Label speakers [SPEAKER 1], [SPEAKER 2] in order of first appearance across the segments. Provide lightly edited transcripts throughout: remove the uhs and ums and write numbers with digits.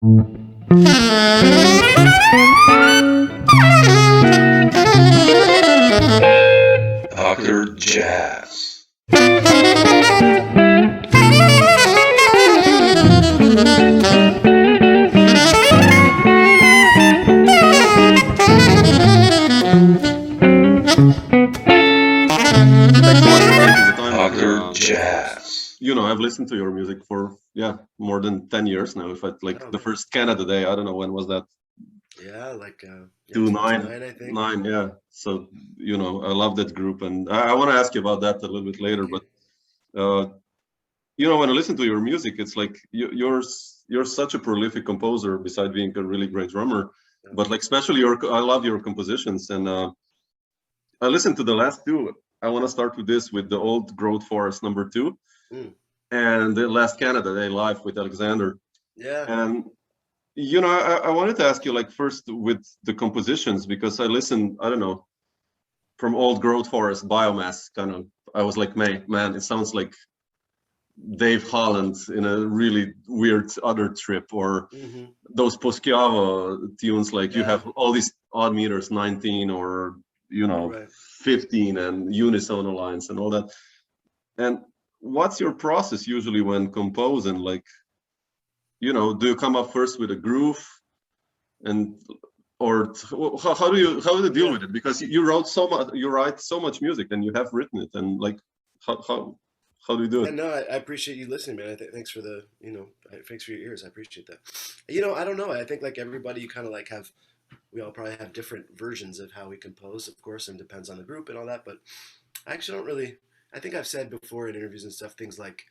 [SPEAKER 1] Dr. Jazz. Dr. Jazz.
[SPEAKER 2] I've listened to your music for more than 10 years now. If I the first Canada Day, I don't know when was that.
[SPEAKER 3] Yeah, like
[SPEAKER 2] 2009,
[SPEAKER 3] I think.
[SPEAKER 2] yeah. So I love that group, and I want to ask you about that a little bit later. But when I listen to your music, it's like you're such a prolific composer. Besides being a really great drummer, but like especially I love your compositions, and I listened to the last two. I want to start with with the Old Growth Forest #2, and the last Canada Day live with Alexander.
[SPEAKER 3] Yeah.
[SPEAKER 2] And I wanted to ask you, like, first with the compositions, because I listened, I don't know, from Old Growth Forest, Biomass, kind of. I was like, man, it sounds like Dave Holland in a really weird other trip, or those Poschiavo tunes, like you have all these odd meters, 19 or 15, and unisono lines and all that. And what's your process usually when composing? Like, do you come up first with a groove, or how do you deal with it? Because you wrote so much, you write so much music, and you have written it, and like how do you do it?
[SPEAKER 3] No, I appreciate you listening, man. Thanks for the thanks for your ears. I appreciate that. I don't know. I think like everybody, you kind of like we all probably have different versions of how we compose, of course, and depends on the group and all that. But I actually don't really. I think I've said before in interviews and stuff things like,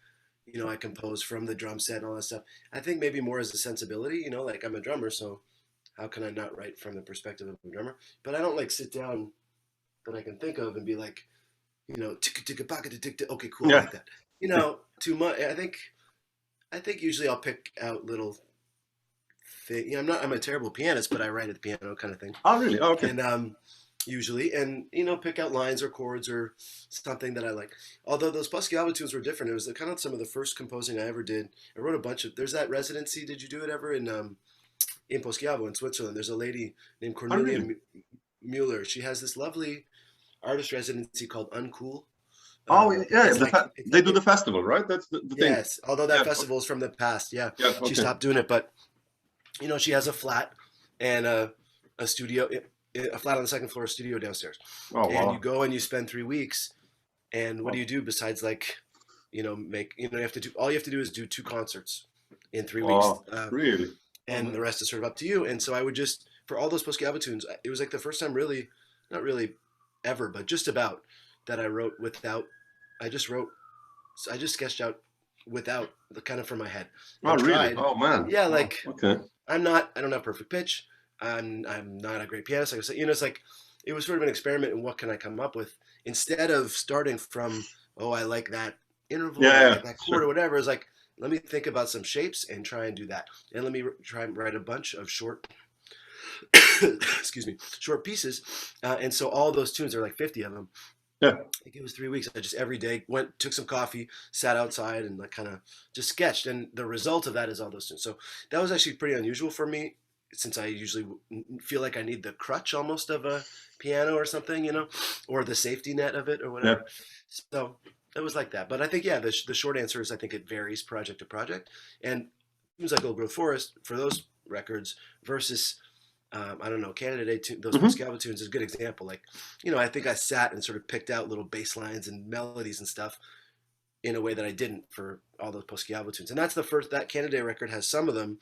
[SPEAKER 3] I compose from the drum set and all that stuff. I think maybe more as a sensibility, like I'm a drummer, so how can I not write from the perspective of a drummer? But I don't like sit down that I can think of and be like, okay, cool, I like that. Too much. I think usually I'll pick out little things. I'm a terrible pianist, but I write at the piano kind of thing.
[SPEAKER 2] Oh, really? Oh, okay.
[SPEAKER 3] And usually, and pick out lines or chords or something that I like. Although those Poschiavo tunes were different. It was kind of some of the first composing I ever did. I wrote a bunch of. There's that residency. Did you do it ever in Poschiavo in Switzerland? There's a lady named Cornelia Mueller. She has this lovely artist residency called Uncool.
[SPEAKER 2] Oh yeah, they do the festival, right? That's the thing.
[SPEAKER 3] Yes, although that festival is from the past. Yeah, okay. She stopped doing it, but she has a flat and a studio. A flat on the second floor, a studio downstairs.
[SPEAKER 2] Oh,
[SPEAKER 3] and
[SPEAKER 2] wow.
[SPEAKER 3] You go and you spend 3 weeks, and what do you do besides like, you have to do, all you have to do is do 2 concerts in 3 weeks.
[SPEAKER 2] Really?
[SPEAKER 3] And the rest is sort of up to you. And so I would just, for all those Poschiavo tunes, it was like the first time really, not really ever, but just about, that I wrote without, I just sketched out without the kind of from my head.
[SPEAKER 2] Oh, really? Oh, man.
[SPEAKER 3] Yeah, like,
[SPEAKER 2] okay.
[SPEAKER 3] I don't have perfect pitch. I'm not a great pianist. Like I said, it's like, it was sort of an experiment in what can I come up with instead of starting from, I like that interval, I like that chord or whatever. It's like, let me think about some shapes and try and do that. And let me try and write a bunch of short, short pieces. And so all those tunes, are like 50 of them.
[SPEAKER 2] Yeah.
[SPEAKER 3] I think it was 3 weeks. I just every day took some coffee, sat outside and like kind of just sketched. And the result of that is all those tunes. So that was actually pretty unusual for me, since I usually feel like I need the crutch almost of a piano or something, or the safety net of it or whatever. Yeah. So it was like that. But I think, the short answer is I think it varies project to project. And tunes like Old Growth Forest for those records versus, I don't know, Canada Day, those Poschiavo tunes is a good example. Like, I think I sat and sort of picked out little bass lines and melodies and stuff in a way that I didn't for all those Poschiavo tunes. And that's that Canada Day record has some of them.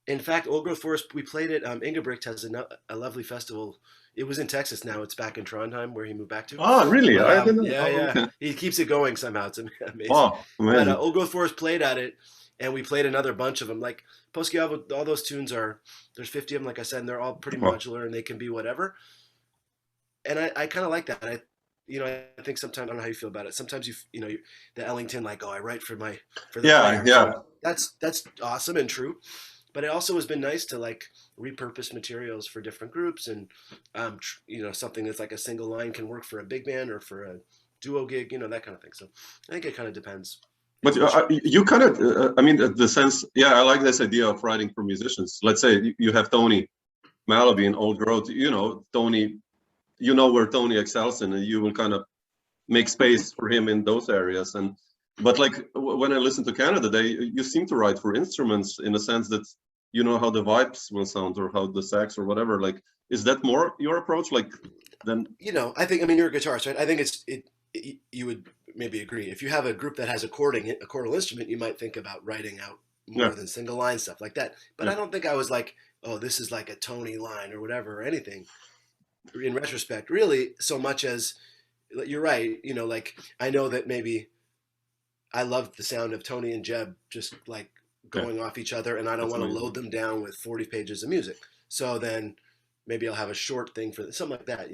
[SPEAKER 3] In fact, Old Growth Forest, we played it. Ingebrigt has a lovely festival. It was in Texas now. It's back in Trondheim, where he moved back to.
[SPEAKER 2] Oh, really?
[SPEAKER 3] I didn't know. Yeah. Okay. He keeps it going somehow. It's amazing.
[SPEAKER 2] Oh, amazing.
[SPEAKER 3] But Old Growth Forest played at it, and we played another bunch of them. Like Poschiavo, all those tunes there's 50 of them, like I said, and they're all pretty modular, and they can be whatever. And I kind of like that. I think sometimes, I don't know how you feel about it. Sometimes the Ellington, like, I write for the player.
[SPEAKER 2] Yeah.
[SPEAKER 3] So that's awesome and true. But it also has been nice to like repurpose materials for different groups, and something that's like a single line can work for a big band or for a duo gig, that kind of thing. So I think it kind of depends
[SPEAKER 2] But you kind of, I mean, the sense, yeah, I like this idea of writing for musicians. Let's say you have Tony Malaby in Old Growth, Tony, where Tony excels in, and you will kind of make space for him in those areas. But like when I listen to Canada, you seem to write for instruments in a sense that you know how the vibes will sound or how the sax or whatever. Like, is that more your approach? Like, then
[SPEAKER 3] I think, I mean, you're a guitarist, right? I think you would maybe agree. If you have a group that has a chordal instrument, you might think about writing out more than single line stuff like that. But I don't think I was like, oh, this is like a Tony line or whatever or anything. In retrospect, really, so much as you're right. Like I know that maybe I loved the sound of Tony and Jeb just like going off each other, and I don't want to load them down with 40 pages of music. So then maybe I'll have a short thing for something like that,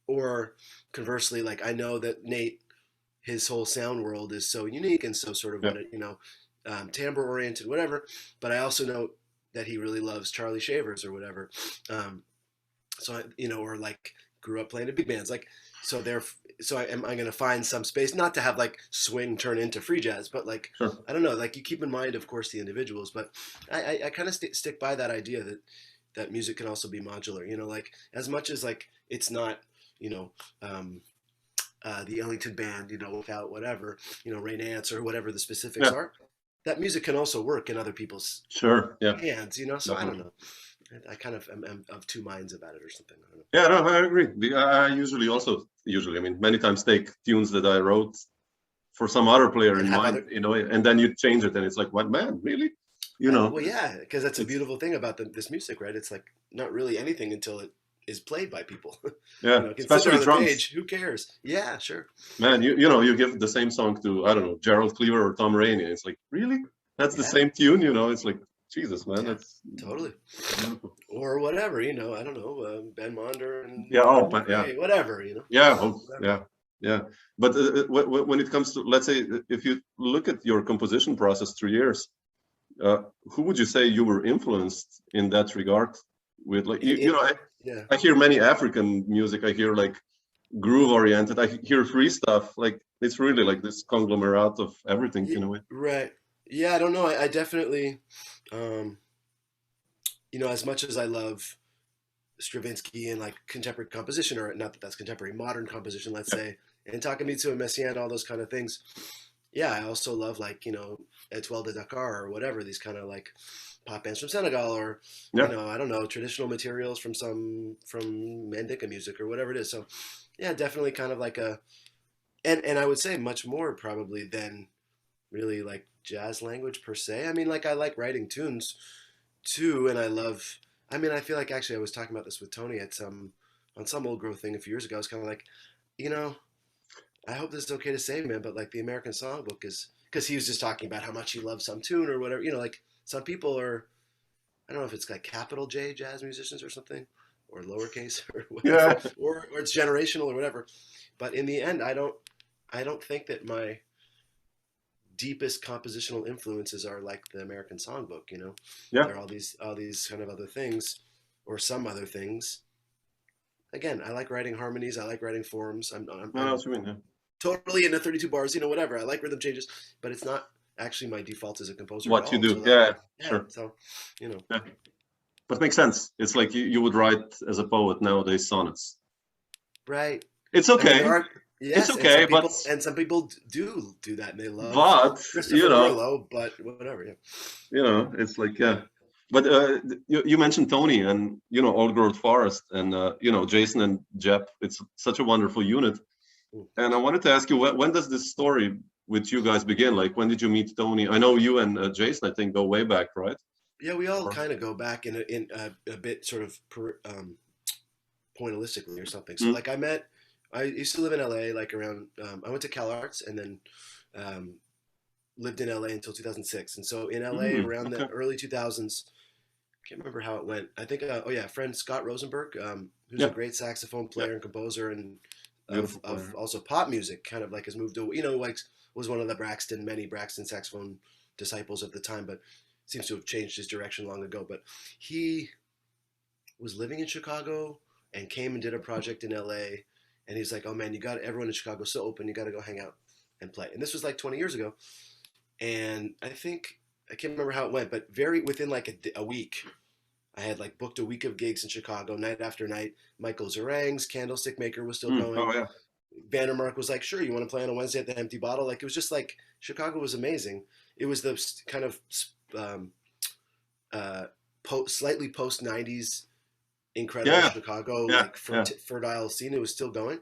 [SPEAKER 3] Or conversely, like I know that Nate, his whole sound world is so unique and so sort of timbre oriented, whatever. But I also know that he really loves Charlie Shavers or whatever. Or like grew up playing in big bands, like so. I'm going to find some space, not to have like swing turn into free jazz, but like I don't know, like you keep in mind, of course, the individuals. But I kind of stick by that idea that music can also be modular. Like as much as like it's not the Ellington band, without whatever, Ray Nance or whatever the specifics are. That music can also work in other people's hands, So I don't know. I kind of am of two minds about it or something. I don't know.
[SPEAKER 2] Yeah, no, I agree. I usually, I mean, many times take tunes that I wrote for some other player in mind, and then you change it, and it's like, what, man, really?
[SPEAKER 3] Well, yeah, because that's a beautiful thing about this music, right? It's like not really anything until it is played by people.
[SPEAKER 2] Yeah, especially
[SPEAKER 3] on the
[SPEAKER 2] drums.
[SPEAKER 3] page, who cares? Yeah, sure.
[SPEAKER 2] Man, you give the same song to, I don't know, Gerald Cleaver or Tom Rainey. It's like, really? That's the same tune, It's like, Jesus, man, that's
[SPEAKER 3] totally. Or whatever, I don't know, Ben Monder and whatever,
[SPEAKER 2] Yeah. But when it comes to, let's say, if you look at your composition process through years, who would you say you were influenced in that regard with? Like, I hear many African music. I hear like groove oriented. I hear free stuff. Like it's really like this conglomerate of everything in a way.
[SPEAKER 3] Right. Yeah, I don't know. I definitely, as much as I love Stravinsky and like contemporary composition, or not that that's contemporary, modern composition, let's say, and Takemitsu and Messiaen, all those kind of things. Yeah, I also love like, Etoile de Dakar or whatever, these kind of like pop bands from Senegal or, I don't know, traditional materials from Mandinka music or whatever it is. So yeah, definitely kind of like and I would say much more probably than really like jazz language per se. I mean, like I like writing tunes too, and I feel like actually I was talking about this with Tony on some Old Growth thing a few years ago. I was kind of like, I hope this is okay to say, man, but like the American Songbook is, because he was just talking about how much he loves some tune or whatever, like some people are, I don't know if it's like capital J jazz musicians or something, or lowercase or whatever, or it's generational or whatever. But in the end, I don't think that my deepest compositional influences are like the American Songbook, There are all these kind of other things, or some other things. Again, I like writing harmonies. I like writing forms. I'm
[SPEAKER 2] what you mean,
[SPEAKER 3] totally into 32 bars, whatever. I like rhythm changes, but it's not actually my default as a composer.
[SPEAKER 2] What you do,
[SPEAKER 3] so
[SPEAKER 2] sure.
[SPEAKER 3] So,
[SPEAKER 2] But it makes sense. It's like you would write as a poet nowadays sonnets.
[SPEAKER 3] Right.
[SPEAKER 2] It's okay.
[SPEAKER 3] Yes,
[SPEAKER 2] it's okay,
[SPEAKER 3] and some people do that, and they love.
[SPEAKER 2] But
[SPEAKER 3] Marlowe, but whatever,
[SPEAKER 2] it's like But you mentioned Tony and Old Growth Forest and Jason and Jep. It's such a wonderful unit. And I wanted to ask you, when does this story with you guys begin? Like, when did you meet Tony? I know you and Jason, I think, go way back, right?
[SPEAKER 3] Yeah, we all kind of go back in a bit sort of pointillistically or something. So like I used to live in LA, like around, I went to Cal Arts and then lived in LA until 2006. And so in LA around the early 2000s, I can't remember how it went. I think, friend Scott Rosenberg, who's a great saxophone player and composer and of also pop music, kind of like has moved away, like was one of the many Braxton saxophone disciples at the time, but seems to have changed his direction long ago. But he was living in Chicago and came and did a project in LA. And he's like, oh man, everyone in Chicago is so open, you got to go hang out and play. And this was like 20 years ago. And I think I can't remember how it went, but within like a week, I had like booked a week of gigs in Chicago, night after night. Michael Zerang's Candlestick Maker was still going.
[SPEAKER 2] Oh yeah.
[SPEAKER 3] Vandermark was like, "Sure, you want to play on a Wednesday at the Empty Bottle?" Like it was just like Chicago was amazing. It was the kind of um, slightly post '90s incredible
[SPEAKER 2] Yeah.
[SPEAKER 3] Chicago
[SPEAKER 2] Yeah.
[SPEAKER 3] like
[SPEAKER 2] Yeah.
[SPEAKER 3] fertile scene. It was still going,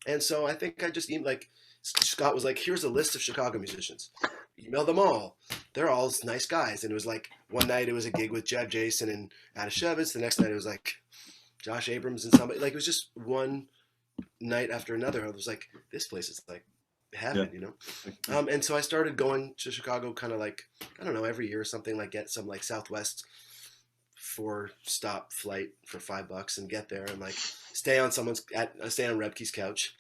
[SPEAKER 3] and so I think I just like Scott was like, "Here's a list of Chicago musicians. Email them all. They're all nice guys." And it was like one night it was a gig with Jeb Jason and Adashevitz. The next night it was like Josh Abrams and somebody. Like it was just one night after another. I was like, this place is like heaven, you know? And so I started going to Chicago kind of like, I don't know, every year or something, like get some like Southwest 4-stop flight for $5 and get there and like stay on Roebke's couch.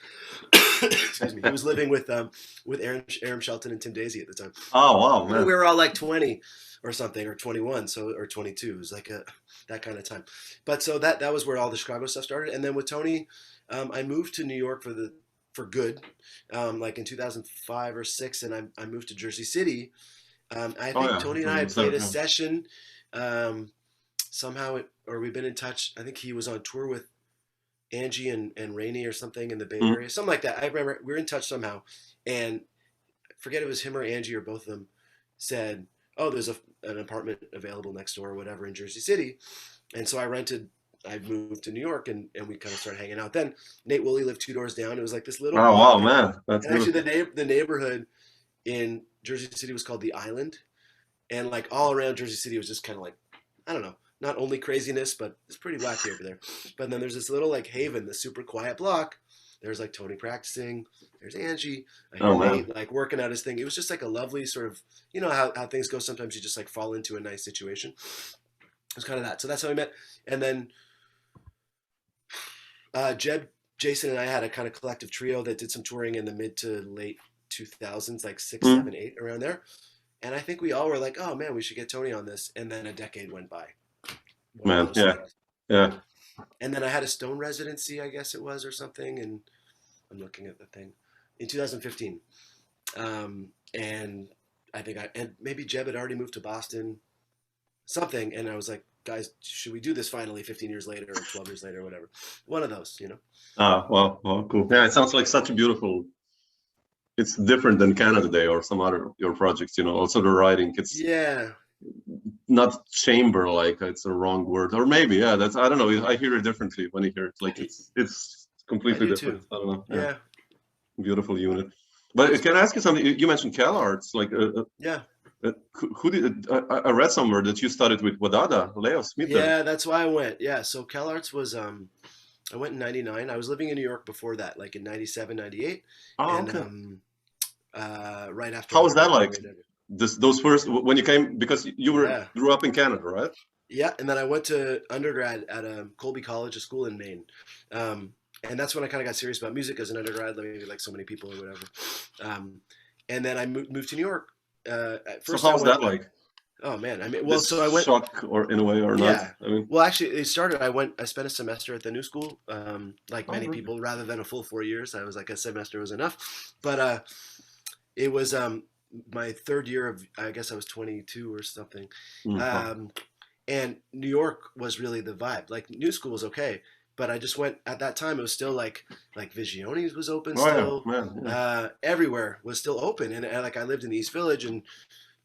[SPEAKER 3] Excuse me. He was living with Aaron Shelton and Tim Daisy at the time.
[SPEAKER 2] Oh wow, man.
[SPEAKER 3] We were all like 20 or something, or 21, or 22. It was like that kind of time. But so that was where all the Chicago stuff started. And then with Tony, I moved to New York for good, like in 2005 or 6, and I moved to Jersey City. I think Tony and I played a session. Somehow, or we've been in touch. I think he was on tour with Angie and Rainey or something in the Bay Area, something like that. I remember we were in touch somehow, and I forget if it was him or Angie or both of them said, "Oh, there's an apartment available next door or whatever in Jersey City," and so I moved to New York and we kind of started hanging out. Then Nate Wooley lived 2 doors down. It was like this little.
[SPEAKER 2] Oh wow, man! That's
[SPEAKER 3] and actually the neighborhood in Jersey City was called the Island, and like all around Jersey City was just kind of like, I don't know. Not only craziness, but it's pretty wacky over there. But then there's this little like haven, the super quiet block. There's like Tony practicing. There's Angie. Nate, like working out his thing. It was just like a lovely sort of, you know how things go. Sometimes you just like fall into a nice situation. It was kind of that. So that's how we met. And then Jeb, Jason, and I had a kind of collective trio that did some touring in the mid to late 2000s, like 6, 7, 8, around there. And I think we all were like, "Oh man, we should get Tony on this." And then a decade went by.
[SPEAKER 2] Man, yeah.
[SPEAKER 3] And then I had a Stone residency, I guess it was, or something. And I'm looking at the thing in 2015. And I think and maybe Jeb had already moved to Boston, something. And I was like, "Guys, should we do this finally 15 years later or 12 years later or whatever?" One of those, you know?
[SPEAKER 2] Well, cool. Yeah, it sounds like such a beautiful, it's different than Canada Day or some other, your projects, you know, also the writing. It's not chamber, like it's a wrong word, or maybe, I don't know. I hear it differently when you hear it. Like it's completely different.
[SPEAKER 3] Too.
[SPEAKER 2] I don't know.
[SPEAKER 3] Yeah.
[SPEAKER 2] Beautiful unit. But can I ask you something? You mentioned CalArts, like who did I read somewhere that you studied with Wadada Leo Smith?
[SPEAKER 3] Yeah, that's why I went. Yeah, so CalArts was I went in 99. I was living in New York before that, like in 97, 98.
[SPEAKER 2] Okay.
[SPEAKER 3] Right after.
[SPEAKER 2] How was that like? Those first, when you came, because you grew up in Canada, right?
[SPEAKER 3] Yeah, and then I went to undergrad at Colby College, a school in Maine. And that's when I kind of got serious about music as an undergrad, maybe like so many people or whatever. And then I moved to New York. At first,
[SPEAKER 2] so how was that like?
[SPEAKER 3] Oh man, I mean, well, so I went
[SPEAKER 2] shock, or in a way, or not.
[SPEAKER 3] Yeah.
[SPEAKER 2] I mean,
[SPEAKER 3] well, actually, it started. I spent a semester at the new school, like many people, rather than a full 4 years. I was like, a semester was enough. But it was my third year of, I guess I was 22 or something. And New York was really the vibe. Like new school was okay, but I just went at that time. It was still like Visionis was open still. Everywhere was still open, and like I lived in the East Village and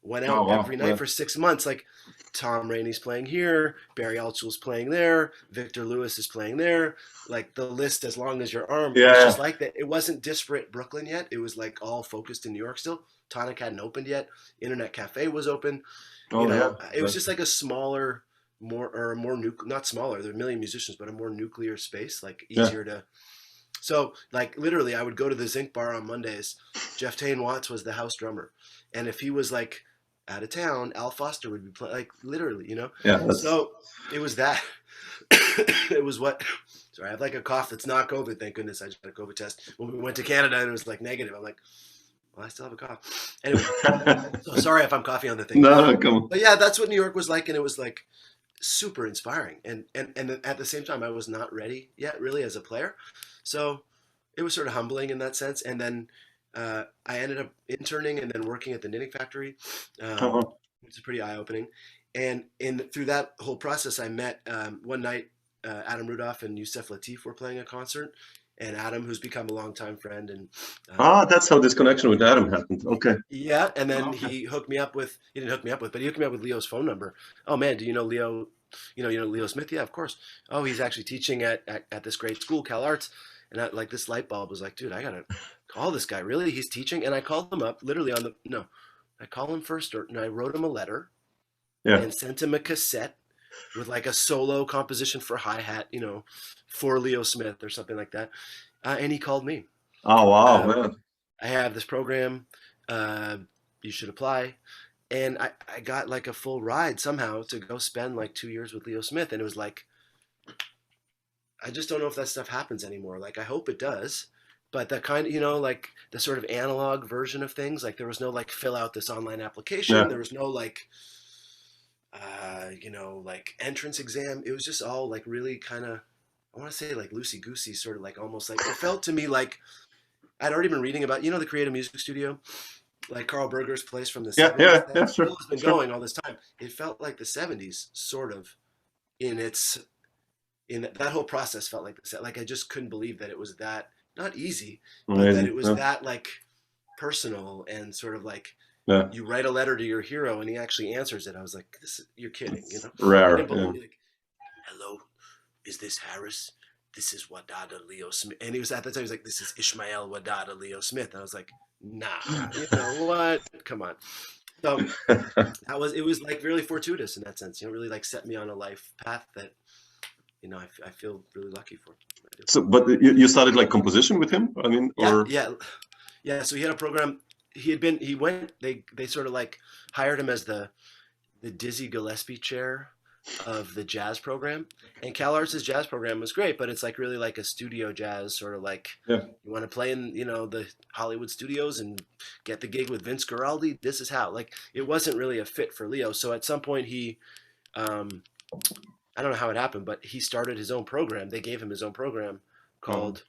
[SPEAKER 3] went out every night for 6 months. Like Tom Rainey's playing here, Barry Altschul's playing there, Victor Lewis is playing there. Like the list as long as your arm. It was just like that. It wasn't disparate Brooklyn yet. It was like all focused in New York still. Tonic hadn't opened yet. Internet Cafe was open. It was just like a smaller, not smaller. There are a million musicians, but a more nuclear space, like easier to. So like literally, I would go to the Zinc Bar on Mondays. Jeff Tain Watts was the house drummer, and if he was like out of town, Al Foster would be playing. Like literally, you know.
[SPEAKER 2] Yeah.
[SPEAKER 3] So it was that. It was what. Sorry, I have like a cough that's not COVID. Thank goodness, I just had a COVID test when we went to Canada, and it was like negative. I'm like, well, I still have a cough. Anyway, so sorry if I'm coughing on the thing.
[SPEAKER 2] No, come on.
[SPEAKER 3] But yeah, that's what New York was like, and it was like super inspiring. And at the same time, I was not ready yet, really, as a player. So it was sort of humbling in that sense. And then I ended up interning and then working at the knitting factory,
[SPEAKER 2] Uh-huh.
[SPEAKER 3] which is pretty eye opening. And through that whole process, I met one night Adam Rudolph and Youssef Latif were playing a concert, and Adam, who's become a longtime friend, and
[SPEAKER 2] That's how this connection with Adam happened. Okay.
[SPEAKER 3] yeah, and then
[SPEAKER 2] Okay.
[SPEAKER 3] he hooked me up with he didn't hook me up with, but he hooked me up with Leo's phone number. Oh man, do you know Leo? You know Leo Smith? Yeah, of course. Oh, he's actually teaching at this great school, Cal Arts. And like this light bulb was like, dude, I gotta call this guy. Really, he's teaching? And I called him up literally on the no, I call him first, and I wrote him a letter
[SPEAKER 2] Yeah.
[SPEAKER 3] and sent him a cassette with like a solo composition for hi hat, for Leo Smith or something like that. And he called me.
[SPEAKER 2] Oh wow, man.
[SPEAKER 3] I have this program. You should apply. And I got like a full ride somehow to go spend like 2 years with Leo Smith. And it was like, I just don't know if that stuff happens anymore. Like, I hope it does. But that kind of, like the sort of analog version of things, like there was no like fill out this online application.
[SPEAKER 2] Yeah.
[SPEAKER 3] There was no like, like entrance exam. It was just all like really kind of, I want to say like loosey goosey, sort of like almost like it felt to me like I'd already been reading about, the Creative Music Studio, like Carl Berger's place from the
[SPEAKER 2] Yeah,
[SPEAKER 3] 70s.
[SPEAKER 2] yeah,
[SPEAKER 3] That
[SPEAKER 2] yeah, sure.
[SPEAKER 3] still has been
[SPEAKER 2] Sure.
[SPEAKER 3] going all this time. It felt like the 70s, sort of, in that whole process felt like this. Like I just couldn't believe that it was that not easy, but that
[SPEAKER 2] Amazing.
[SPEAKER 3] it was
[SPEAKER 2] Yeah.
[SPEAKER 3] that like personal and sort of like
[SPEAKER 2] Yeah.
[SPEAKER 3] you write a letter to your hero and he actually answers it. I was like, you're kidding,
[SPEAKER 2] It's
[SPEAKER 3] I
[SPEAKER 2] rare.
[SPEAKER 3] didn't
[SPEAKER 2] Yeah.
[SPEAKER 3] believe like, hello, is this Harris? This is Wadada Leo Smith. And he was at the time, he was like, this is Ishmael Wadada Leo Smith. And I was like, nah, what? Come on. So it was like really fortuitous in that sense, really like set me on a life path that, I feel really lucky for. I do.
[SPEAKER 2] So, but you studied like composition with him? I mean, or
[SPEAKER 3] Yeah. So he had a program. They sort of like hired him as the Dizzy Gillespie chair of the jazz program. And Cal Arts' jazz program was great, but it's like really like a studio jazz, sort of like
[SPEAKER 2] Yeah.
[SPEAKER 3] you want to play in, the Hollywood studios and get the gig with Vince Guaraldi. This is how. Like it wasn't really a fit for Leo. So at some point he, I don't know how it happened, but he started his own program. They gave him his own program called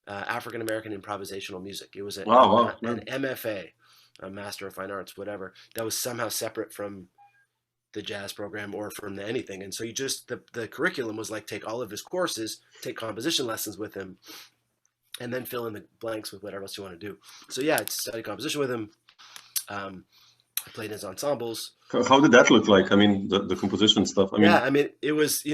[SPEAKER 3] African American Improvisational Music. It was an MFA, a Master of Fine Arts, whatever, that was somehow separate from the jazz program or from anything. And so you just, the curriculum was like, take all of his courses, take composition lessons with him, and then fill in the blanks with whatever else you want to do. So yeah, I studied composition with him. I played in his ensembles.
[SPEAKER 2] How did that look like? I mean, the composition stuff. I mean,
[SPEAKER 3] it was,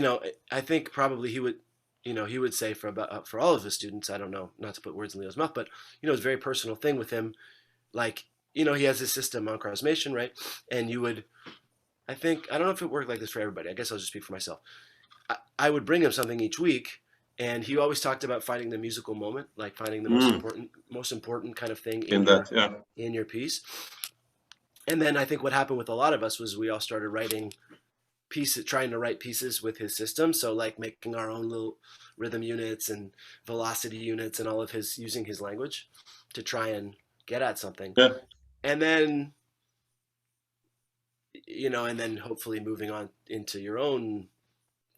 [SPEAKER 3] I think probably he would say for all of his students, I don't know, not to put words in Leo's mouth, but, it's a very personal thing with him. Like, he has his system on crossmation, right? And I don't know if it worked like this for everybody. I guess I'll just speak for myself. I would bring him something each week, and he always talked about finding the musical moment, like finding the most important kind of thing in your piece. And then I think what happened with a lot of us was we all started writing pieces, trying to write pieces with his system. So like making our own little rhythm units and velocity units and all of using his language to try and get at something.
[SPEAKER 2] Yeah.
[SPEAKER 3] And then, and then hopefully moving on into your own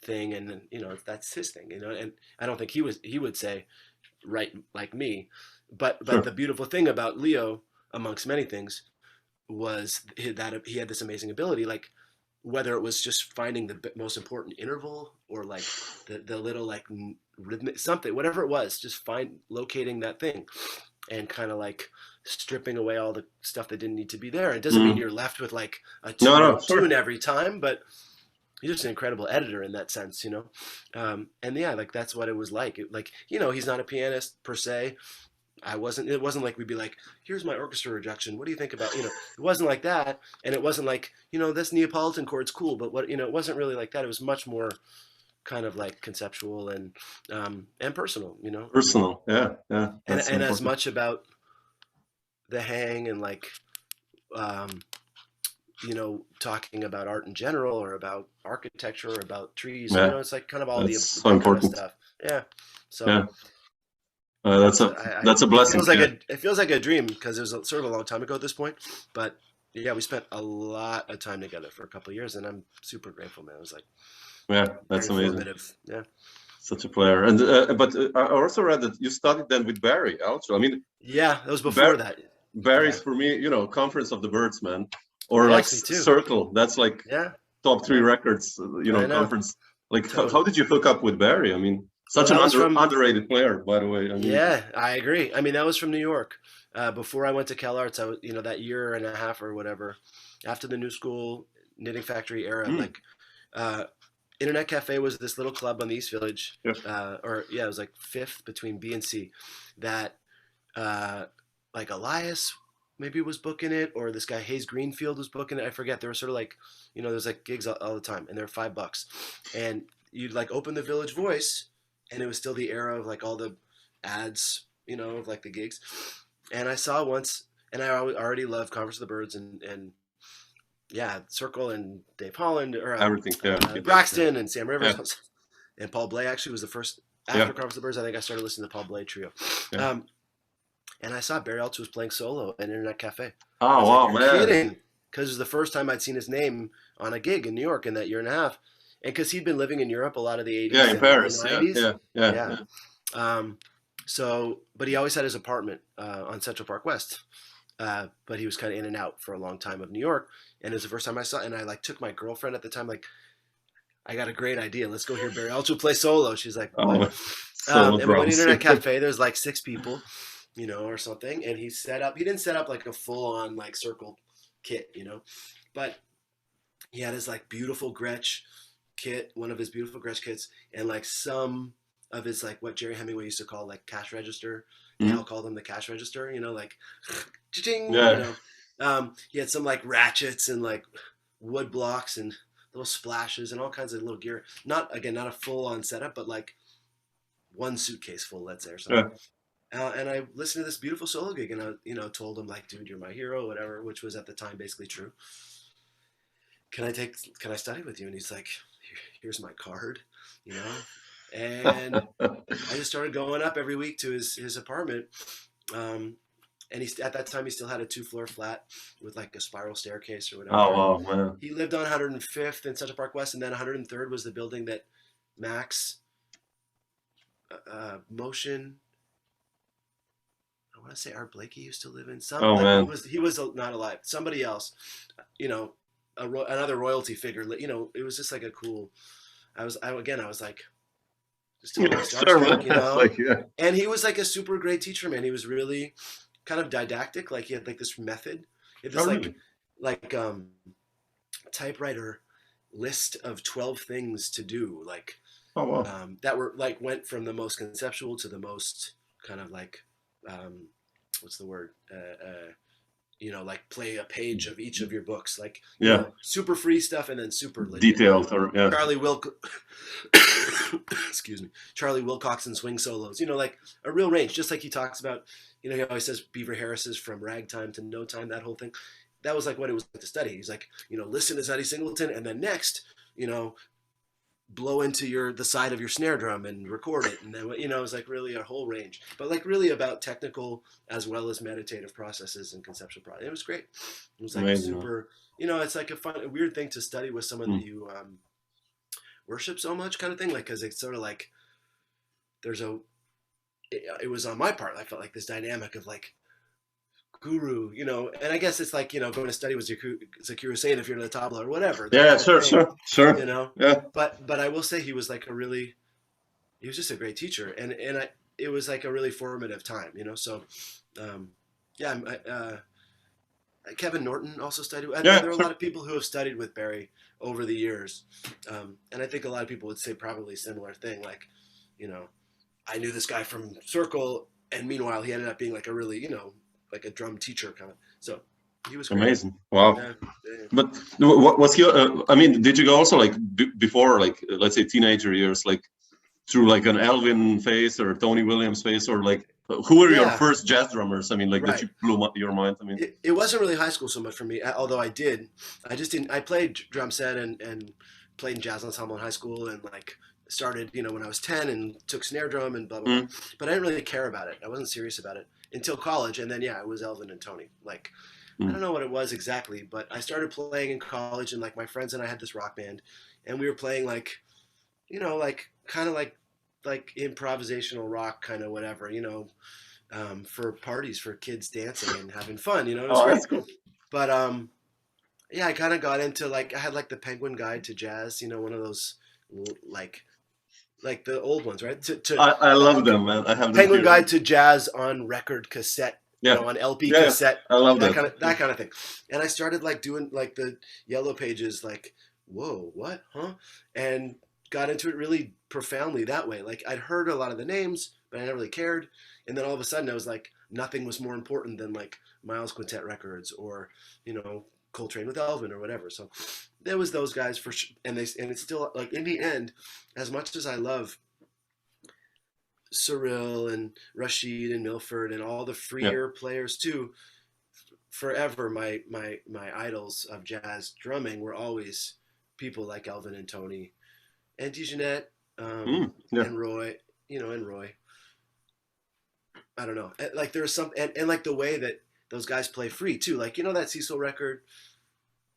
[SPEAKER 3] thing. And then, that's his thing, and I don't think he would say write like me, but
[SPEAKER 2] Sure.
[SPEAKER 3] The beautiful thing about Leo, amongst many things, was that he had this amazing ability, like whether it was just finding the most important interval or like the little like rhythmic something, whatever it was, just locating that thing and kind of like stripping away all the stuff that didn't need to be there. It doesn't mean you're left with like a tune every time, but he's just an incredible editor in that sense, and yeah, like that's what it was like. He's not a pianist per se. It wasn't like we'd be like, here's my orchestra reduction, what do you think about, it wasn't like that. And it wasn't like, this Neapolitan chord's cool, but what, it wasn't really like that. It was much more kind of like conceptual and personal,
[SPEAKER 2] Personal. Yeah.
[SPEAKER 3] And as much about the hang and like, talking about art in general or about architecture or about trees, it's like kind of all
[SPEAKER 2] that's so important
[SPEAKER 3] stuff. Yeah. So
[SPEAKER 2] yeah. That's a blessing.
[SPEAKER 3] It feels like a dream because it was sort of a long time ago at this point, but yeah, we spent a lot of time together for a couple of years, and I'm super grateful, man. It was like
[SPEAKER 2] that's amazing.
[SPEAKER 3] Yeah.
[SPEAKER 2] Such a player. And but I also read that you studied then with Barry also. I mean,
[SPEAKER 3] Yeah, that was before that.
[SPEAKER 2] Barry's
[SPEAKER 3] Yeah.
[SPEAKER 2] for me, Conference of the Birds, man, or
[SPEAKER 3] Yeah,
[SPEAKER 2] like
[SPEAKER 3] me too.
[SPEAKER 2] Circle. That's like
[SPEAKER 3] Yeah.
[SPEAKER 2] top 3
[SPEAKER 3] Yeah.
[SPEAKER 2] records,
[SPEAKER 3] I know.
[SPEAKER 2] conference. Like,
[SPEAKER 3] Totally.
[SPEAKER 2] how did you hook up with Barry? I mean, such
[SPEAKER 3] Well,
[SPEAKER 2] an
[SPEAKER 3] that was
[SPEAKER 2] underrated player, by the way. I mean,
[SPEAKER 3] Yeah, I agree. I mean, that was from New York. Before I went to Cal Arts, I was, that year and a half or whatever, after the New School Knitting Factory era, like, uh, Internet Cafe was this little club on the East Village,
[SPEAKER 2] Yeah.
[SPEAKER 3] it was like Fifth between B and C, that, like Elias maybe was booking it, or this guy Hayes Greenfield was booking it. I forget. They were sort of like, there's like gigs all the time, and they're $5, and you'd like open the Village Voice, and it was still the era of like all the ads, of like the gigs. And I saw once, and I already loved Conference of the Birds and Circle and Dave Holland or
[SPEAKER 2] everything.
[SPEAKER 3] Braxton and Sam Rivers
[SPEAKER 2] Yeah.
[SPEAKER 3] and Paul Bley actually was the first after Conference of the Birds. I think I started listening to the Paul Bley trio.
[SPEAKER 2] Yeah.
[SPEAKER 3] And I saw Barry Altz was playing solo at Internet Cafe.
[SPEAKER 2] Oh wow, man!
[SPEAKER 3] Kidding? Because it was the first time I'd seen his name on a gig in New York in that year and a half, and because he'd been living in Europe a lot of the 80s.
[SPEAKER 2] Yeah, in Paris.
[SPEAKER 3] 90s.
[SPEAKER 2] Yeah.
[SPEAKER 3] So, but he always had his apartment on Central Park West. But he was kind of in and out for a long time of New York, and it was the first time I saw it, and I like took my girlfriend at the time, like, I got a great idea. Let's go hear Barry Altz play solo. She's like, what? And we went to Internet Cafe. There's like 6 people, or something, and he didn't set up like a full on like Circle kit, but he had his like beautiful Gretsch kit, one of his beautiful Gretsch kits, and like some of his like what Jerry Hemingway used to call like cash register. I'll call them the cash register, like, cha-ching, he had some like ratchets and like wood blocks and little splashes and all kinds of little gear. Not a full on setup, but like one suitcase full, let's say, or something. Yeah. And I listened to this beautiful solo gig, and I, told him like, dude, you're my hero, whatever, which was at the time basically true. Can I study with you? And he's like, here's my card, and I just started going up every week to his apartment. And at that time he still had a 2-floor flat with like a spiral staircase or whatever.
[SPEAKER 2] Oh, wow, man.
[SPEAKER 3] He lived on 105th in Central Park West, and then 103rd was the building that Max Motion. I want to say Art Blakey used to live in.
[SPEAKER 2] Man.
[SPEAKER 3] He was not alive. Somebody else, another royalty figure. It was just like a cool. I was like, just starstruck, And he was like a super great teacher, man. He was really kind of didactic. Like he had like this method. He had this like typewriter list of 12 things to do. Like that were like went from the most conceptual to the most kind of like what's the word? Like play a page of each of your books, like super free stuff, and then super
[SPEAKER 2] detailed.
[SPEAKER 3] Excuse me, Charlie Wilcoxon swing solos. Like a real range, just like he talks about. He always says Beaver Harris's From Ragtime to No Time, that whole thing. That was like what it was like to study. He's like, listen to Eddie Singleton, and then next, blow into the side of your snare drum and record it, and then it was like really a whole range, but like really about technical as well as meditative processes and conceptual process. It was great. It was like amazing, super. It's like a weird thing to study with someone that you worship so much, kind of thing. Like because it's sort of like it was on my part. I felt like this dynamic of like guru, and I guess it's like, going to study with Zakir Hussain if you're in the tabla or whatever.
[SPEAKER 2] Yeah, sure.
[SPEAKER 3] Yeah. But I will say he was like he was just a great teacher, and it was like a really formative time, So, Kevin Norton also studied. There are a lot of people who have studied with Barry over the years, and I think a lot of people would say probably a similar thing. Like, I knew this guy from Circle, and meanwhile he ended up being like a really, like a drum teacher kind of. So he was great.
[SPEAKER 2] Amazing. Wow. Yeah. But what was your? Did you go also like before, like let's say teenager years, like through like an Elvin phase or Tony Williams phase, or like who were your first jazz drummers? That you blew your mind.
[SPEAKER 3] It wasn't really high school so much for me, although I just didn't. I played drum set and played in jazz ensemble in high school, and like started when I was 10 and took snare drum and blah blah blah. But I didn't really care about it. I wasn't serious about it until college, and then it was Elvin and Tony. Like I don't know what it was exactly, but I started playing in college, and like my friends and I had this rock band, and we were playing like, like kind of like like improvisational rock kind of whatever, for parties for kids dancing and having fun. It was great.
[SPEAKER 2] That's cool.
[SPEAKER 3] But yeah, I kind of got into like I had like the Penguin Guide to Jazz, one of those like the old ones, right?
[SPEAKER 2] I love them, man. I have them
[SPEAKER 3] Penguin
[SPEAKER 2] here.
[SPEAKER 3] Guide to Jazz on record cassette, on LP cassette.
[SPEAKER 2] I love that.
[SPEAKER 3] That kind of thing. And I started like doing like the yellow pages, like, whoa, what, huh? And got into it really profoundly that way. Like I'd heard a lot of the names, but I never really cared. And then all of a sudden I was like, nothing was more important than like Miles Quintet records or, Coltrane with Elvin or whatever. So there was those guys for sure. And it's still like in the end, as much as I love Cyril and Rashid and Milford and all the freer players too, forever my idols of jazz drumming were always people like Elvin and Tony and DeJohnette and Roy, and Roy. I don't know. Like there was some, and like the way that those guys play free too. Like, that Cecil record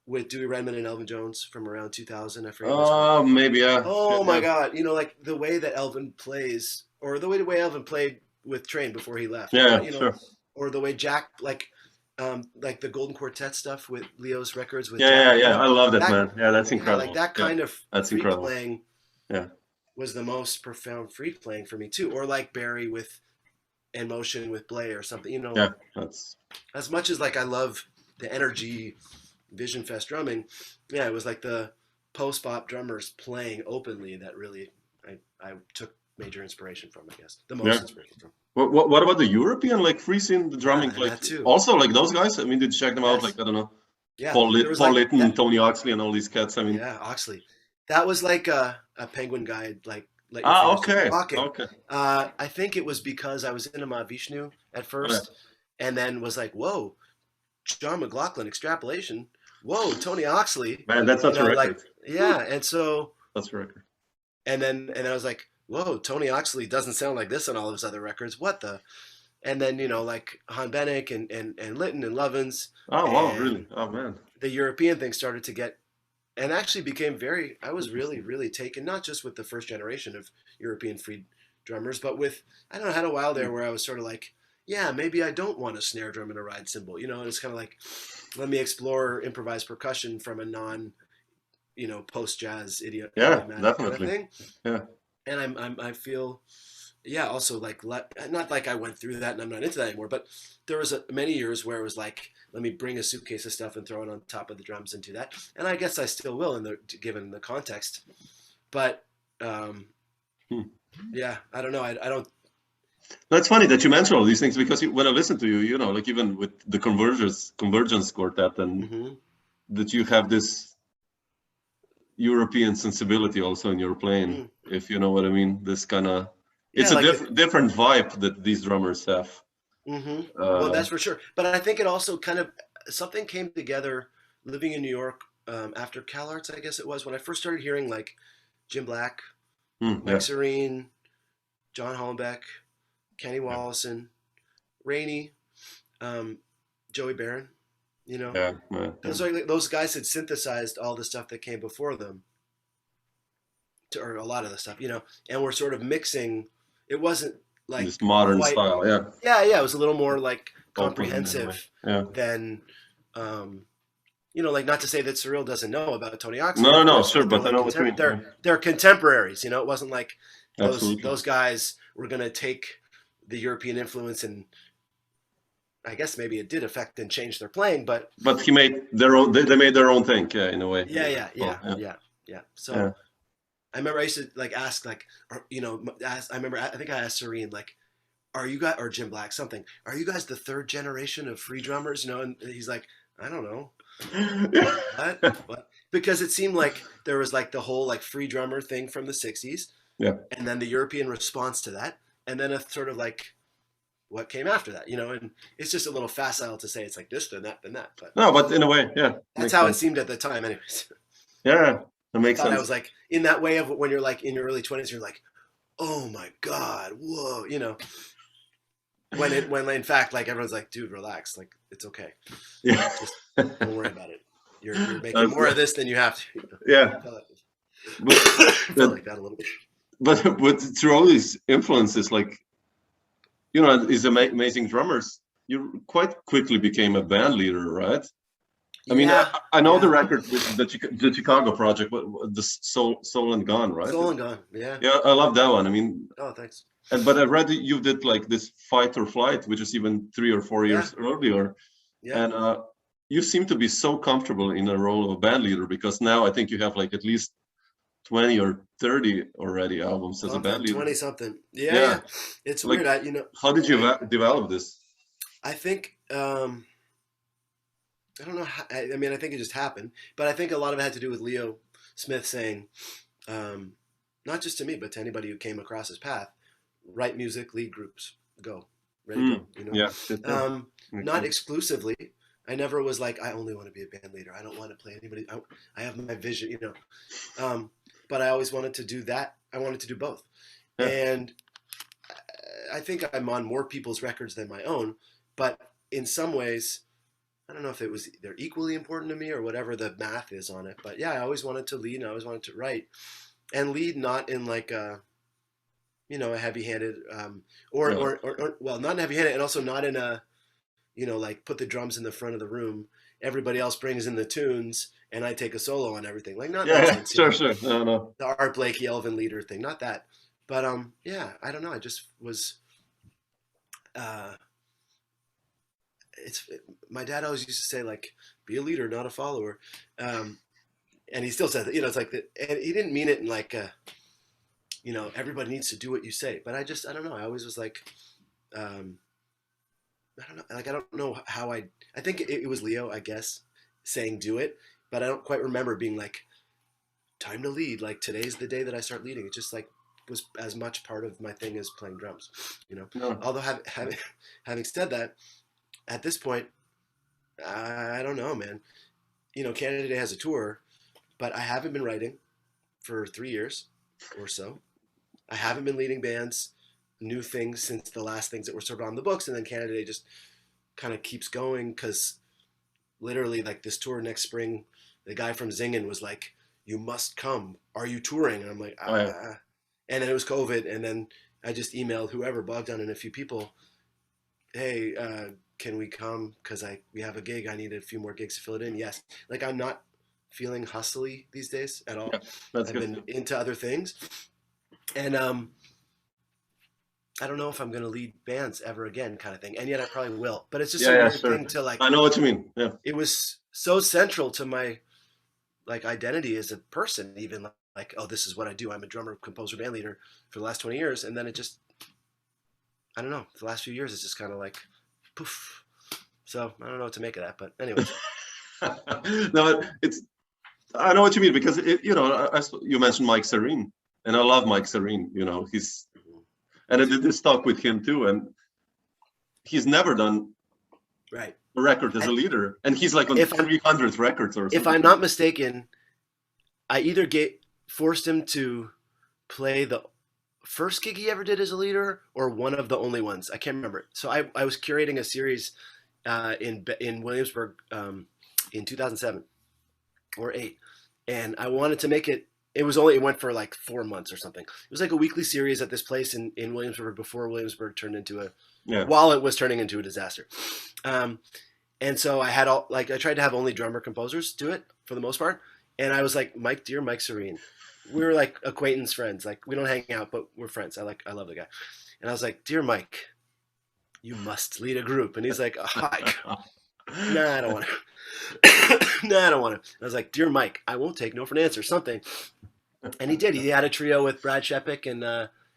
[SPEAKER 3] with Dewey Redman and Elvin Jones from around 2000. I forget.
[SPEAKER 2] Oh, maybe, yeah.
[SPEAKER 3] Oh my God. Like the way that Elvin plays, or the way Elvin played with Train before he left.
[SPEAKER 2] Yeah, sure.
[SPEAKER 3] Or the way Jack, like the Golden Quartet stuff with Leo's records with
[SPEAKER 2] Jack.
[SPEAKER 3] Yeah.
[SPEAKER 2] I love that, man. Yeah, that's incredible.
[SPEAKER 3] Like that kind of free
[SPEAKER 2] incredible.
[SPEAKER 3] Playing was the most profound free playing for me too. Or like Barry with In Motion with Blay or something,
[SPEAKER 2] Yeah, that's
[SPEAKER 3] as much as like I love the energy Vision Fest drumming. Yeah, it was like the post-bop drummers playing openly that really I took major inspiration from, I guess. The most inspiration from.
[SPEAKER 2] What about the European, like free scene, the drumming?
[SPEAKER 3] Yeah,
[SPEAKER 2] like
[SPEAKER 3] that too.
[SPEAKER 2] Also, like those guys. I mean, did you check them out? Like, I don't know.
[SPEAKER 3] Yeah,
[SPEAKER 2] Paul Litton, Tony Oxley, and all these cats. I mean,
[SPEAKER 3] yeah, Oxley. That was like a Penguin Guide, like.
[SPEAKER 2] Okay.
[SPEAKER 3] I think it was because I was into Mahavishnu at first, and then was like, whoa, John McLaughlin extrapolation. Whoa, Tony Oxley.
[SPEAKER 2] Man, that's such a record.
[SPEAKER 3] Like, yeah, and so
[SPEAKER 2] that's a record.
[SPEAKER 3] And then I was like, whoa, Tony Oxley doesn't sound like this on all of his other records. What the? And then like Han Bennick and Litton and Lovins.
[SPEAKER 2] Oh wow, really? Oh man.
[SPEAKER 3] The European thing started to get, and actually became I was really, really taken, not just with the first generation of European free drummers, but with, I don't know, I had a while there where I was sort of like, yeah, maybe I don't want a snare drum and a ride cymbal, and it's kind of like, let me explore improvised percussion from a non, post-jazz idiot.
[SPEAKER 2] Yeah, definitely.
[SPEAKER 3] Kind of thing.
[SPEAKER 2] Yeah.
[SPEAKER 3] And I feel, also like, not like I went through that and I'm not into that anymore, but there was many years where it was like, let me bring a suitcase of stuff and throw it on top of the drums and do that. And I guess I still will given the context, but yeah, I don't know. I don't.
[SPEAKER 2] That's funny that you mention all these things, because when I listen to you, like even with the Convergence Quartet, and that you have this European sensibility also in your playing, if you know what I mean. This kind of, it's a different vibe that these drummers have.
[SPEAKER 3] Well, that's for sure. But I think it also kind of, something came together living in New York after CalArts, I guess it was, when I first started hearing like Jim Black, Mike Serene, John Hollenbeck, Kenny Wallison, Rainey, Joey Barron, those guys had synthesized all the stuff that came before them, or a lot of the stuff, and we're sort of mixing. It wasn't like
[SPEAKER 2] this modern style,
[SPEAKER 3] yeah. It was a little more like comprehensive than, like, not to say that Cyril doesn't know about Tony Oxley.
[SPEAKER 2] No, sure, but I know what you mean.
[SPEAKER 3] They're contemporaries, it wasn't like
[SPEAKER 2] Absolutely.
[SPEAKER 3] those guys were going to take the European influence, and I guess maybe it did affect and change their playing, but
[SPEAKER 2] he made their own. They made their own thing, in a way.
[SPEAKER 3] Yeah. So I remember I used to like ask, like, I think I asked Serene, like, are you guys, or Jim Black, something, are you guys the third generation of free drummers? And he's like, I don't know. What? Because it seemed like there was like the whole like free drummer thing from the 60s.
[SPEAKER 2] Yeah.
[SPEAKER 3] And then the European response to that. And then a sort of like what came after that, and it's just a little facile to say it's like this, then that, then that. But
[SPEAKER 2] no, but in a way,
[SPEAKER 3] that's how it seemed at the time, anyways.
[SPEAKER 2] Yeah, that makes sense.
[SPEAKER 3] I was like, in that way of when you're like in your early 20s, you're like, oh my God, whoa, when in fact, like, everyone's like, dude, relax, like, it's okay.
[SPEAKER 2] Yeah.
[SPEAKER 3] Just don't worry about it. You're making more of this than you have to.
[SPEAKER 2] Yeah.
[SPEAKER 3] I felt like that a little bit.
[SPEAKER 2] but through all these influences, like, you know, these amazing drummers, you quite quickly became a band leader, right? I mean, I know the record with the Chicago project, the Soul and Gone, right?
[SPEAKER 3] Soul and Gone, yeah.
[SPEAKER 2] Yeah, I love that one. I mean,
[SPEAKER 3] oh, thanks.
[SPEAKER 2] but I read that you did like this Fight or Flight, which is even 3 or 4 years earlier.
[SPEAKER 3] Yeah.
[SPEAKER 2] And you seem to be so comfortable in the role of a band leader, because now I think you have like at least 20 or 30 already albums as a band leader.
[SPEAKER 3] 20 something. Yeah. It's like, weird. You know.
[SPEAKER 2] How did you develop this?
[SPEAKER 3] I think. I don't know. I mean, I think it just happened, but I think a lot of it had to do with Leo Smith saying, not just to me, but to anybody who came across his path, write music, lead groups, go, ready to go. You know?
[SPEAKER 2] Yeah.
[SPEAKER 3] Not exclusively. I never was like, I only want to be a band leader. I don't want to play anybody. I have my vision, you know. But I always wanted to do that. I wanted to do both. Yeah. And I think I'm on more people's records than my own, but in some ways, I don't know if they're equally important to me or whatever the math is on it. But yeah, I always wanted to lead and I always wanted to write. And lead not in like a, you know, a heavy-handed, or well, not in heavy-handed, and also not in a, you know, like put the drums in the front of the room, everybody else brings in the tunes, and I take a solo on everything. Like not that sense,
[SPEAKER 2] sure. No.
[SPEAKER 3] The Art Blakey Elvin leader thing, not that. But yeah, I don't know. I just was. My dad always used to say, like, be a leader, not a follower, and he still says that. You know, it's like that, and he didn't mean it in like a, you know, everybody needs to do what you say. But I don't know. I always was like, I don't know. Like, I don't know how I think it was Leo, I guess, saying do it, but I don't quite remember being like, time to lead. Like, today's the day that I start leading. It just like was as much part of my thing as playing drums, you know. No. Although having said that, at this point, I don't know, man. You know, Canada Day has a tour, but I haven't been writing for 3 years or so. I haven't been leading bands, new things since the last things that were sort of on the books, and then Canada Day just kind of keeps going because literally, like this tour next spring, the guy from Zingen was like, "You must come. Are you touring?" And I'm like, And then it was COVID, and then I just emailed whoever, Bogdan and a few people, "Hey, can we come? Because we have a gig. I need a few more gigs to fill it in." Yes. Like, I'm not feeling hustly these days at all. Yeah, I've been into other things. And I don't know if I'm going to lead bands ever again, kind of thing. And yet I probably will. But it's just a weird thing to like.
[SPEAKER 2] I know what you mean. Yeah.
[SPEAKER 3] It was so central to my like identity as a person, even like, oh, this is what I do. I'm a drummer, composer, band leader for the last 20 years. And then it just, I don't know, the last few years, it's just kind of like, poof. So I don't know what to make of that, but anyways.
[SPEAKER 2] No, I know what you mean, because you know, you mentioned Mike Serene, and I love Mike Serene. You know, and I did this talk with him too, and he's never done a record as a leader, and he's like on 300th records or something.
[SPEAKER 3] If I'm not mistaken, I either forced him to play the first gig he ever did as a leader or one of the only ones. I can't remember. So I was curating a series in Williamsburg in 2007 or 8, and I wanted to make it. It went for like 4 months or something. It was like a weekly series at this place in Williamsburg before Williamsburg turned into while it was turning into a disaster. And so I had I tried to have only drummer composers do it for the most part. And I was like, dear Mike Serene, we were like acquaintance friends. Like, we don't hang out, but we're friends. I love the guy. And I was like, dear Mike, you must lead a group. And he's like, nah, I don't want to. Nah, I don't want to. I was like, dear Mike, I won't take no for an answer, something. And he did. He had a trio with Brad Shepik and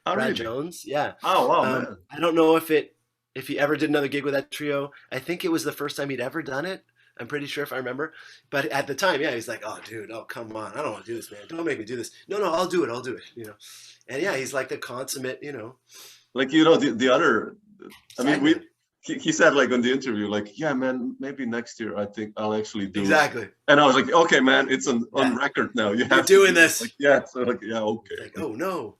[SPEAKER 3] Brad Jones. Yeah.
[SPEAKER 2] Oh, wow, man.
[SPEAKER 3] I don't know if he ever did another gig with that trio. I think it was the first time he'd ever done it. I'm pretty sure, if I remember. But at the time, yeah, he's like, oh, dude, come on. I don't want to do this, man. Don't make me do this. No, I'll do it, you know. And yeah, he's like the consummate, you know.
[SPEAKER 2] Like, you know, the other, I mean, he said, like, on the interview, like, yeah, man, maybe next year I think I'll actually do it. And I was like, okay, man, it's on record now. You're
[SPEAKER 3] doing this.
[SPEAKER 2] Like, yeah, so like, yeah, okay.
[SPEAKER 3] Like, oh, no.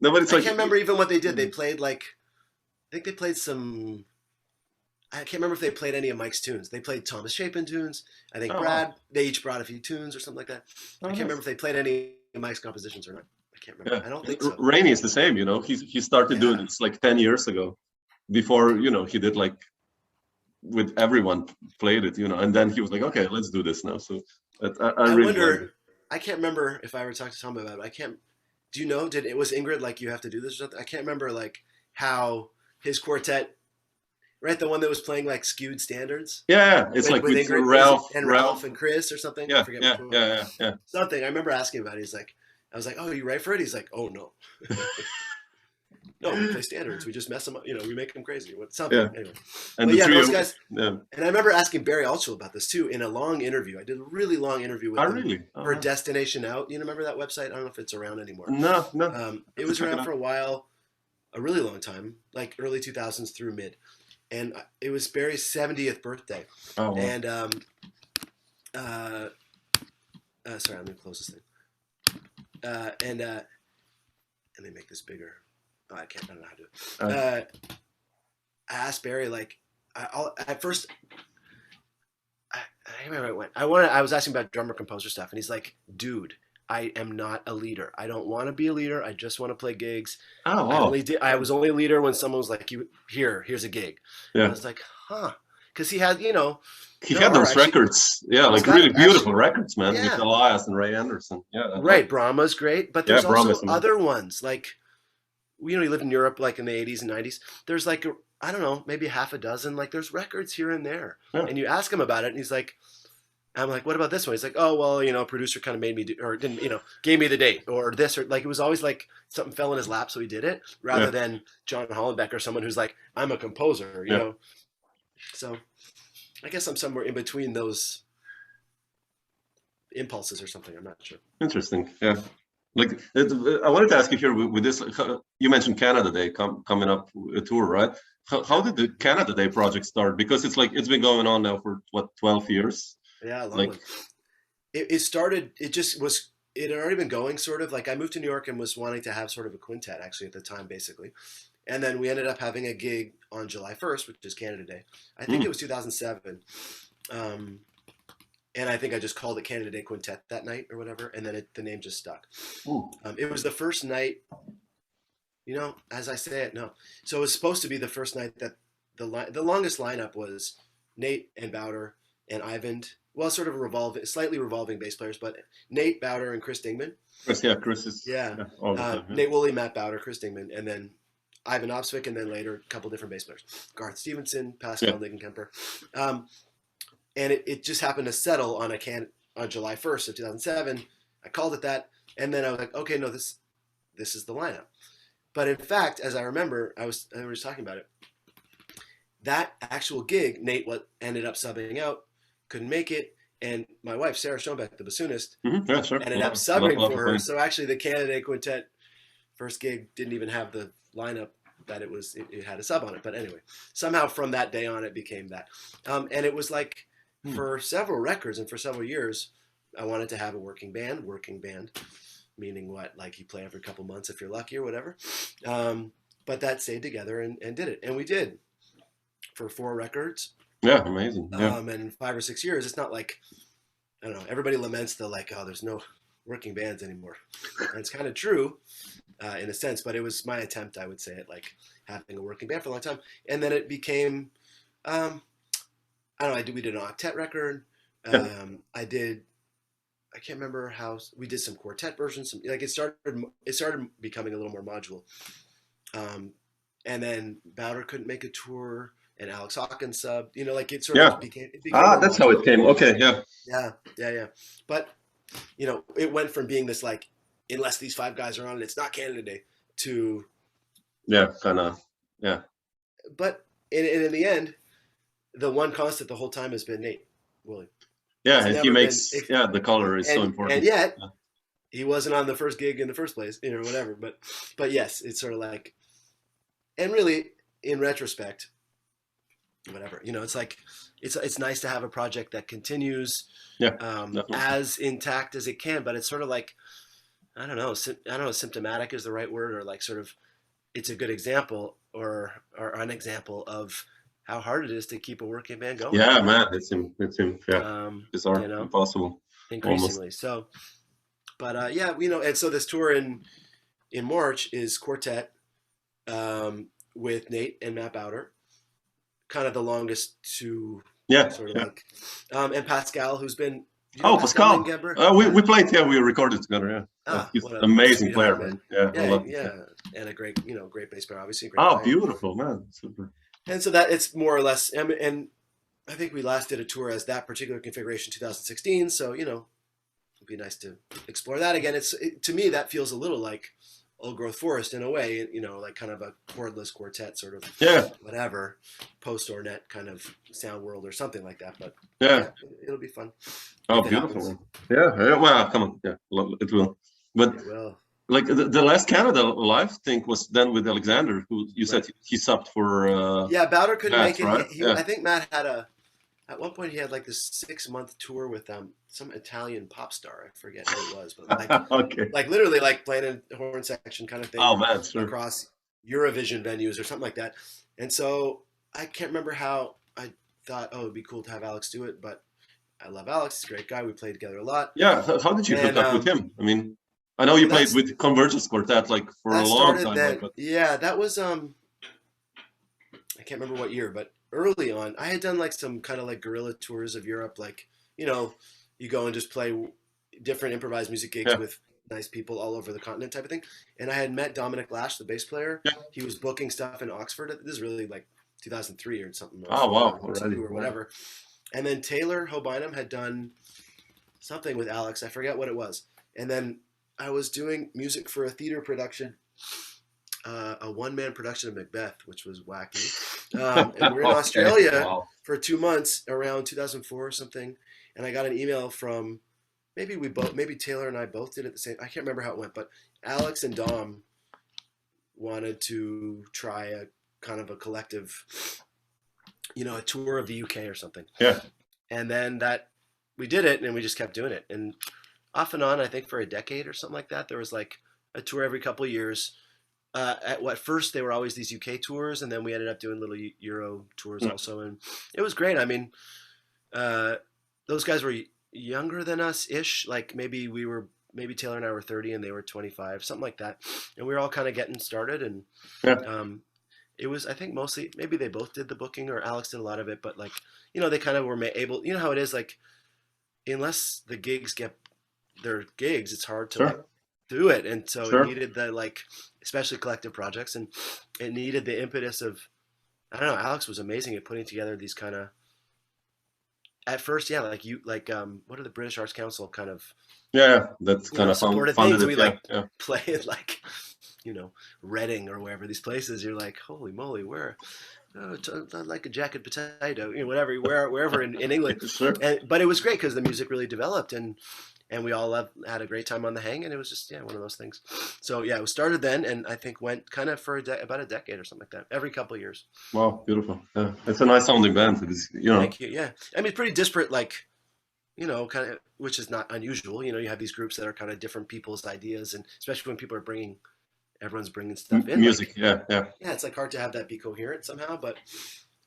[SPEAKER 2] No, but it's
[SPEAKER 3] I can't remember even what they did. They played like, I think they played some, I can't remember if they played any of Mike's tunes. They played Thomas Chapin tunes. I think Brad, they each brought a few tunes or something like that. I can't remember if they played any of Mike's compositions or not. I I can't remember. I don't think so.
[SPEAKER 2] Rainey is the same, you know. He started doing this like 10 years ago, before, you know, he did like with everyone played it, you know, and then he was like, okay, let's do this now. So I really
[SPEAKER 3] wonder. I can't remember if I ever talked to Tom about it. I can't. Do you know? Was Ingrid like, you have to do this or something? I can't remember like how his quartet, right? The one that was playing like skewed standards.
[SPEAKER 2] Yeah, it's like with
[SPEAKER 3] Ingrid, Ralph and Chris or something.
[SPEAKER 2] Yeah,
[SPEAKER 3] I forget
[SPEAKER 2] yeah.
[SPEAKER 3] Something. I remember asking about it. He's like, I was like, oh, you write for it? He's like, oh no. No, we play standards. We just mess them up. You know, we make them crazy. Something.
[SPEAKER 2] Yeah.
[SPEAKER 3] Anyway.
[SPEAKER 2] And
[SPEAKER 3] those guys.
[SPEAKER 2] Yeah.
[SPEAKER 3] And I remember asking Barry Altschul about this too in a long interview. I did a really long interview with him for Destination Out. You remember that website? I don't know if it's around anymore.
[SPEAKER 2] No.
[SPEAKER 3] It was around for a while, a really long time, like early 2000s through mid. And it was Barry's 70th birthday.
[SPEAKER 2] Oh, wow.
[SPEAKER 3] And sorry, I'm gonna close this thing. And let me make this bigger. Oh, I don't know how to do it. I asked Barry, like, at first, I remember I was asking about drummer composer stuff, and he's like, dude, I am not a leader. I don't want to be a leader. I just want to play gigs.
[SPEAKER 2] Oh, wow.
[SPEAKER 3] I was only a leader when someone was like, here's a gig. Yeah. I was like, huh. Because he had, you know.
[SPEAKER 2] He had those records. Yeah, like really beautiful records, man. Yeah. With Elias and Ray Anderson. Yeah.
[SPEAKER 3] Right. Brahma's great. But there's also other ones. Like, you know, he lived in Europe like in the 80s and 90s. There's like, I don't know, maybe half a dozen. Like, there's records here and there. Yeah. And you ask him about it, and he's like, I'm like, what about this one? He's like, oh, well, you know, producer kind of made me do, or didn't, you know, gave me the date or this, or like, it was always like something fell in his lap, so he did it, rather than John Hollenbeck or someone who's like, I'm a composer, you know? So I guess I'm somewhere in between those impulses or something. I'm not sure.
[SPEAKER 2] Interesting. Yeah. Like, I wanted to ask you here with this, you mentioned Canada Day coming up, a tour, right? How did the Canada Day project start? Because it's like, it's been going on now for what, 12 years?
[SPEAKER 3] Yeah, long one. It started, it had already been going sort of, like I moved to New York and was wanting to have sort of a quintet actually at the time, basically. And then we ended up having a gig on July 1st, which is Canada Day. I think it was 2007. And I think I just called it Canada Day Quintet that night or whatever. And then the name just stuck. It was the first night, you know, as I say it, no. So it was supposed to be the first night that the longest lineup was Nate and Bauder and Eivind. Well, sort of slightly revolving bass players, but Nate, Bauder, and Chris Dingman.
[SPEAKER 2] Chris is.
[SPEAKER 3] Nate Wooley, Matt Bauder, Chris Dingman, and then Eivind Opsvik, and then later a couple different bass players. Garth Stevenson, Pascal Nigenkemper. And it just happened to settle on July 1st of 2007. I called it that, and then I was like, okay, no, this is the lineup. But in fact, as I remember, I was talking about it. That actual gig, Nate ended up subbing out, couldn't make it, and my wife, Sara Schoenbeck, the bassoonist, ended up subbing for her. So actually, the Canada Day Quintet first gig didn't even have the lineup that it had a sub on it. But anyway, somehow from that day on, it became that. And it was like, for several records and for several years, I wanted to have a working band, meaning what? Like you play every couple months if you're lucky or whatever. But that stayed together and did it. And we did for 4 records.
[SPEAKER 2] Yeah, amazing. Yeah.
[SPEAKER 3] And 5 or 6 years, it's not like, I don't know, everybody laments there's no working bands anymore. And it's kind of true in a sense, but it was my attempt, I would say, at like having a working band for a long time. And then it became, I don't know, we did an octet record. I can't remember how, we did some quartet versions. It started becoming a little more modular. And then Bauder couldn't make a tour. And Alex Hawkins sub, you know, like it sort of became.
[SPEAKER 2] That's how it came. Okay, yeah.
[SPEAKER 3] Yeah. But, you know, it went from being this like, unless these 5 guys are on it, it's not Canada Day, to.
[SPEAKER 2] Yeah, kind of. Yeah.
[SPEAKER 3] But in the end, the one constant the whole time has been Nate Wooley.
[SPEAKER 2] Yeah, and he makes the color is so important.
[SPEAKER 3] And yet, he wasn't on the first gig in the first place, you know, whatever. But yes, it's sort of like, and really, in retrospect, whatever, you know, it's like it's nice to have a project that continues as intact as it can, but it's sort of like I don't know, symptomatic is the right word, or like sort of it's a good example or an example of how hard it is to keep a working band going.
[SPEAKER 2] Yeah, man, it's bizarre, you know, impossible,
[SPEAKER 3] increasingly almost. So but you know, and so this tour in in March is quartet with Nate and Matt Bauder, kind of the longest to
[SPEAKER 2] Yeah.
[SPEAKER 3] sort of
[SPEAKER 2] Yeah.
[SPEAKER 3] like, and Pascal, who's been. You know
[SPEAKER 2] Pascal.
[SPEAKER 3] Lindgeber?
[SPEAKER 2] We played. Yeah, we recorded together. Yeah. He's
[SPEAKER 3] What
[SPEAKER 2] an
[SPEAKER 3] a
[SPEAKER 2] amazing player,
[SPEAKER 3] sweetheart,
[SPEAKER 2] man. Yeah. I
[SPEAKER 3] Yeah,
[SPEAKER 2] love him.
[SPEAKER 3] yeah, and a great, great bass player, obviously, a great guy.
[SPEAKER 2] Beautiful, man. Super.
[SPEAKER 3] And so that it's more or less, and I think we last did a tour as that particular configuration, 2016. So it'd be nice to explore that again. To me that feels a little like Old Growth Forest in a way, like kind of a chordless quartet sort of whatever post-Ornette kind of sound world or something like that. But yeah it'll be fun.
[SPEAKER 2] Beautiful. Yeah. Well, come on. Yeah, it will. But
[SPEAKER 3] it will.
[SPEAKER 2] Like the last Canada live thing was done with Alexander, who you said he subbed for.
[SPEAKER 3] Bauder couldn't make it.
[SPEAKER 2] Right?
[SPEAKER 3] I think Matt had at one point he had like this 6-month tour with some Italian pop star. I forget who it was, but like like literally like playing a horn section kind of thing.
[SPEAKER 2] Oh man, sure.
[SPEAKER 3] Across Eurovision venues or something like that. And so I can't remember how I thought, it'd be cool to have Alex do it, but I love Alex. He's a great guy. We played together a lot.
[SPEAKER 2] Yeah. How did you hook up with him? I mean, I know you played with Convergence Quartet like for a long time.
[SPEAKER 3] That was I can't remember what year, but early on, I had done like some kind of like guerrilla tours of Europe, like you go and just play different improvised music gigs with nice people all over the continent type of thing. And I had met Dominic Lash, the bass player. Yeah. He was booking stuff in Oxford. This is really like 2003 or something.
[SPEAKER 2] Oh wow!
[SPEAKER 3] Or whatever. And then Taylor Hobynum had done something with Alex. I forget what it was. And then I was doing music for a theater production, a one-man production of Macbeth, which was wacky. And we were in Australia for 2 months around 2004 or something. And I got an email from maybe Taylor and I both did it the same. I can't remember how it went, but Alex and Dom wanted to try a kind of a collective, a tour of the UK or something.
[SPEAKER 2] Yeah. And
[SPEAKER 3] then we did it and we just kept doing it. And off and on, I think for a decade or something like that, there was like a tour every couple of years. At first, they were always these UK tours, and then we ended up doing little Euro tours also, and it was great. I mean, those guys were younger than us-ish. Like maybe Taylor and I were 30 and they were 25, something like that, and we were all kind of getting started. And it was, I think, mostly maybe they both did the booking or Alex did a lot of it, but like they kind of were able. You know how it is, like unless the gigs get their gigs, it's hard to like do it. And so it needed the like, especially collective projects, and it needed the impetus of, I don't know, Alex was amazing at putting together these kind of, at first, what are the British Arts Council kind of,
[SPEAKER 2] that's kind of
[SPEAKER 3] supported
[SPEAKER 2] funded
[SPEAKER 3] things. We
[SPEAKER 2] play
[SPEAKER 3] it like, Reading or wherever these places, you're like, holy moly, where? Like a jacket potato, whatever, wherever in England. But it was great because the music really developed, and we all had a great time on the hang, and it was just one of those things. So it was started then, and I think went kind of for about a decade or something like that, every couple of years.
[SPEAKER 2] Wow, beautiful. Yeah, it's a nice sounding band because
[SPEAKER 3] Thank you. Yeah, I mean, pretty disparate, like kind of, which is not unusual. You have these groups that are kind of different people's ideas, and especially when people are everyone's bringing stuff in.
[SPEAKER 2] Music,
[SPEAKER 3] like, yeah. It's like hard to have that be coherent somehow, but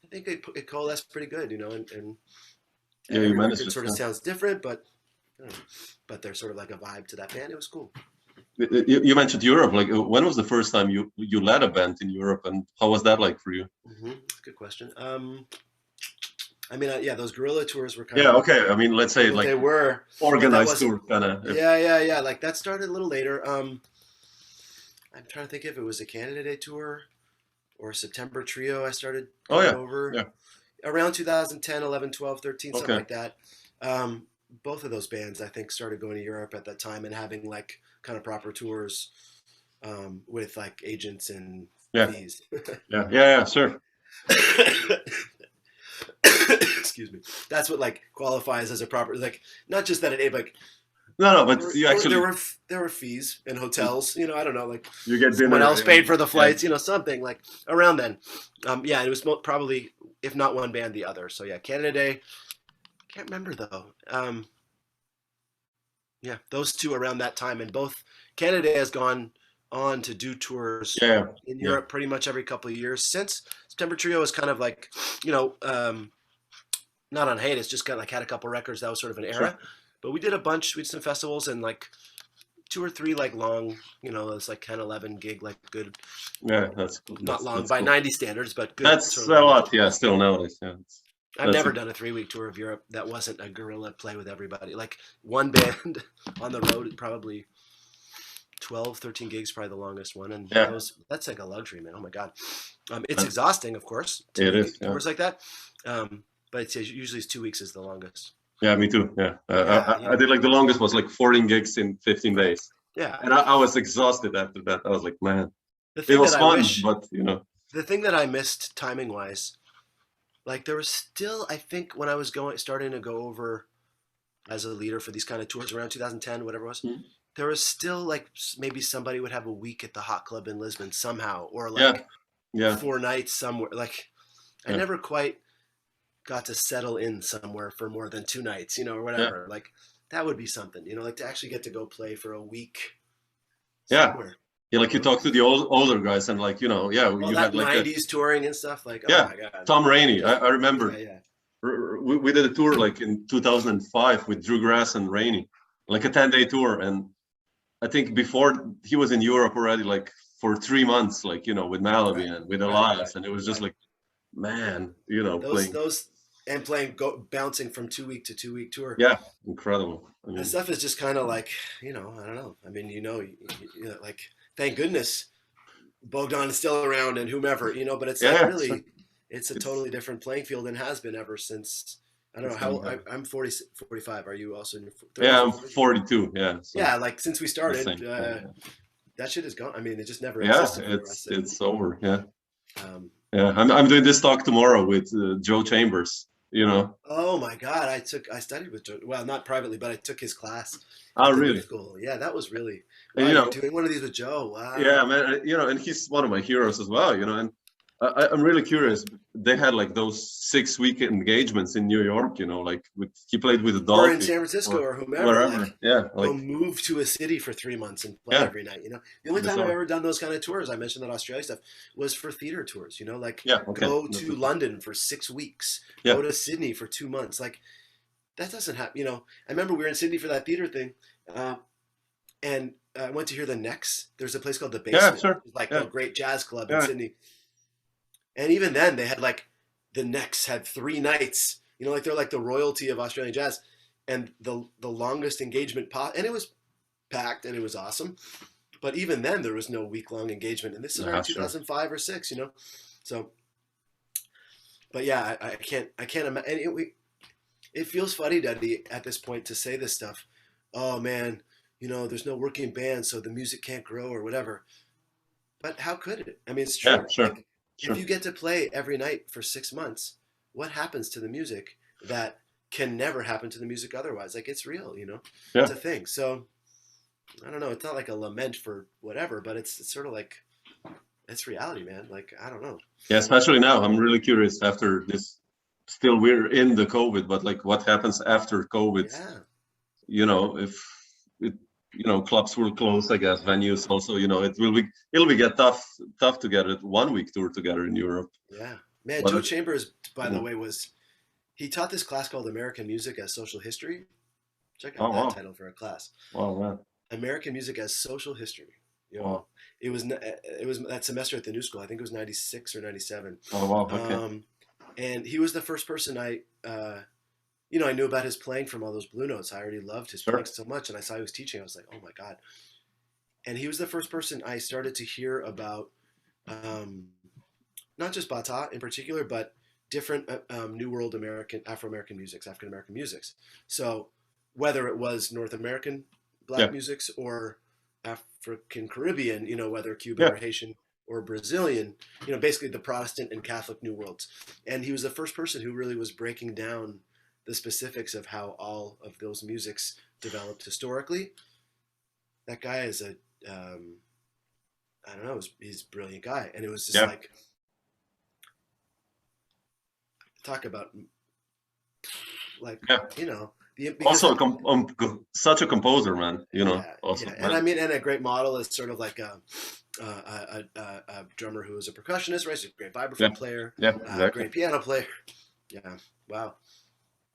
[SPEAKER 3] I think it coalesced pretty good, and
[SPEAKER 2] you managed it.
[SPEAKER 3] Sort of sounds different, but there's sort of like a vibe to that band. It was cool.
[SPEAKER 2] You mentioned Europe. Like, when was the first time you led a band in Europe, and how was that like for you?
[SPEAKER 3] Good question. I mean, those guerrilla tours were kind of.
[SPEAKER 2] Yeah, okay. I mean, let's say like
[SPEAKER 3] they were
[SPEAKER 2] organized tour kind of.
[SPEAKER 3] Yeah. Like that started a little later. I'm trying to think if it was a Canada Day tour or a September trio. I started going over around 2010, 11, 12, 13, something like that. Both of those bands, I think, started going to Europe at that time and having like kind of proper tours with like agents and fees.
[SPEAKER 2] yeah, sure.
[SPEAKER 3] Excuse me. That's what like qualifies as a proper, like, not just that it like.
[SPEAKER 2] No, but you actually
[SPEAKER 3] there were fees and hotels. I don't know, like
[SPEAKER 2] you get
[SPEAKER 3] someone else paid for the flights. Something like around then. It was probably, if not one band, the other. So Canada Day. Can't remember though. Those two around that time, and both Canada Day has gone on to do tours in Europe pretty much every couple of years since September Trio is kind of like, not on hiatus, just kind of like had a couple records. That was sort of an era. But we did a bunch. We did some festivals and like 2 or 3 like long, it's like 10, 11 gig, like good.
[SPEAKER 2] Yeah, that's cool.
[SPEAKER 3] Not long
[SPEAKER 2] that's
[SPEAKER 3] by
[SPEAKER 2] cool.
[SPEAKER 3] 90 standards, but good.
[SPEAKER 2] That's
[SPEAKER 3] sort
[SPEAKER 2] a
[SPEAKER 3] of
[SPEAKER 2] lot, yeah, still nowadays. Yeah.
[SPEAKER 3] I've never done a 3-week tour of Europe that wasn't a guerrilla play with everybody. Like one band on the road, probably 12, 13 gigs, probably the longest one. And that's like a luxury, man. Oh my God. It's exhausting, of course, to do tours like that. But usually it's 2 weeks is the longest.
[SPEAKER 2] Yeah, me too. Yeah. I did like the longest was like 14 gigs in 15 days.
[SPEAKER 3] Yeah.
[SPEAKER 2] And I was exhausted after that. I was like, man,
[SPEAKER 3] it was fun,
[SPEAKER 2] but
[SPEAKER 3] The thing that I missed timing wise, like there was still, I think when I was starting to go over as a leader for these kind of tours around 2010, whatever it was, there was still like maybe somebody would have a week at the Hot Club in Lisbon somehow, or like 4 nights somewhere. Like I never quite got to settle in somewhere for more than 2 nights, or whatever. Like that would be something, like to actually get to go play for a week somewhere. Yeah,
[SPEAKER 2] like you talk to the older guys and like, you
[SPEAKER 3] had like 90s touring and stuff like, oh my God.
[SPEAKER 2] Tom Rainey, I remember. We did a tour like in 2005 with Drew Grass and Rainey, like a 10-day tour. And I think before he was in Europe already, like for 3 months, like, with Malaby and with Elias. And it was just like, man,
[SPEAKER 3] bouncing from 2-week to 2-week tour.
[SPEAKER 2] Yeah, incredible.
[SPEAKER 3] That stuff is just kind of like, I don't know. I mean, like, thank goodness Bogdan is still around and whomever, but it's like really, it's a totally different playing field and has been ever since. I don't know how I'm 45. Are you also in your 30s?
[SPEAKER 2] Yeah, I'm 42. Yeah.
[SPEAKER 3] So like since we started, that shit is gone. I mean, it just never existed.
[SPEAKER 2] Yeah, it's over. Yeah. I'm doing this talk tomorrow with Joe Chambers.
[SPEAKER 3] Oh my God! I studied with Joe. Well, not privately, but I took his class.
[SPEAKER 2] Oh, really?
[SPEAKER 3] Cool. Yeah, that was really. Wow, doing one of these with Joe. Wow.
[SPEAKER 2] Yeah, man. And he's one of my heroes as well. And I'm really curious. They had like those 6-week engagements in New York. Like he played with the Dolphins.
[SPEAKER 3] Or in San Francisco or whomever.
[SPEAKER 2] Wherever.
[SPEAKER 3] Like move to a city for 3 months and play every night. The only time I've ever done those kind of tours, I mentioned that Australia stuff, was for theater tours. Go to London for 6 weeks. Go to Sydney for 2 months. Like that doesn't happen. I remember we were in Sydney for that theater thing, and I went to hear the Necks. There's a place called the Basement.
[SPEAKER 2] Yeah, sure.
[SPEAKER 3] Like a great jazz club in Sydney. And even then, they had like the Necks had 3 nights. Like they're like the royalty of Australian jazz, and the longest engagement and it was packed and it was awesome. But even then, there was no week-long engagement, and this is around 2005 or 6. So. But yeah, I can't imagine. It feels fuddy-duddy at this point to say this stuff. Oh man, there's no working band, so the music can't grow or whatever. But how could it? I mean, it's true.
[SPEAKER 2] Yeah, sure.
[SPEAKER 3] Like, if you get to play every night for 6 months, what happens to the music that can never happen to the music otherwise? Like it's real, It's a thing. So I don't know. It's not like a lament for whatever, but it's sort of like it's reality, man. Like I don't know.
[SPEAKER 2] Yeah, especially now. I'm really curious after this. Still, we're in the COVID, but like what happens after COVID?
[SPEAKER 3] Yeah.
[SPEAKER 2] If it, clubs will close, I guess, venues also, it'll be get tough to get a 1-week tour together in Europe.
[SPEAKER 3] Yeah, man. Joe Chambers, by the way, he taught this class called American Music as Social History. Check out that title for a class.
[SPEAKER 2] Wow, man.
[SPEAKER 3] American Music as Social History.
[SPEAKER 2] Wow.
[SPEAKER 3] It was that semester at the New School. I think it was 96 or 97.
[SPEAKER 2] Oh wow. Okay.
[SPEAKER 3] And he was the first person I knew about his playing from all those Blue Notes. I already loved his playing so much, and I saw he was teaching. I was like, oh my God. And he was the first person I started to hear about, not just Bata in particular, but different New World Afro-American musics, African-American musics. So whether it was North American Black musics or African Caribbean, whether Cuban or Haitian or Brazilian, basically the Protestant and Catholic New Worlds. And he was the first person who really was breaking down the specifics of how all of those musics developed historically. That guy is I don't know, he's a brilliant guy. And it was just like, talk about
[SPEAKER 2] also such a composer, man, also.
[SPEAKER 3] Yeah. And I mean, and a great model is sort of like a drummer who is a percussionist, right? He's a great vibraphone player, great piano player. Yeah. Wow.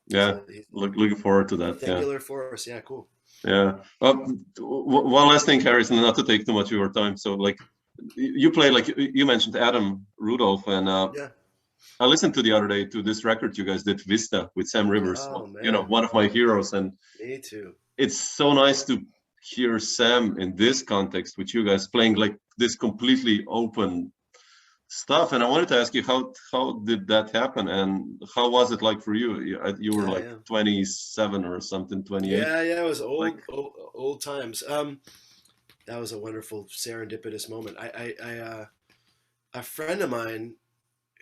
[SPEAKER 2] Yeah.
[SPEAKER 3] So
[SPEAKER 2] looking forward to that.
[SPEAKER 3] Singular force. Yeah. Cool.
[SPEAKER 2] Yeah. One last thing, Harris, and not to take too much of your time. So, like, you play, like you mentioned, Adam Rudolph, and
[SPEAKER 3] Yeah.
[SPEAKER 2] I listened to the other day to this record you guys did, Vista, with Sam Rivers.
[SPEAKER 3] Oh, man.
[SPEAKER 2] You know, one of my heroes, and
[SPEAKER 3] Me too.
[SPEAKER 2] it's so nice to hear Sam in this context with you guys playing like this completely open stuff. And I wanted to ask you, how did that happen, and how was it like for you? You were like 27 or something, 28.
[SPEAKER 3] Yeah, it was old,
[SPEAKER 2] Like-
[SPEAKER 3] old times. That was a wonderful serendipitous moment. A friend of mine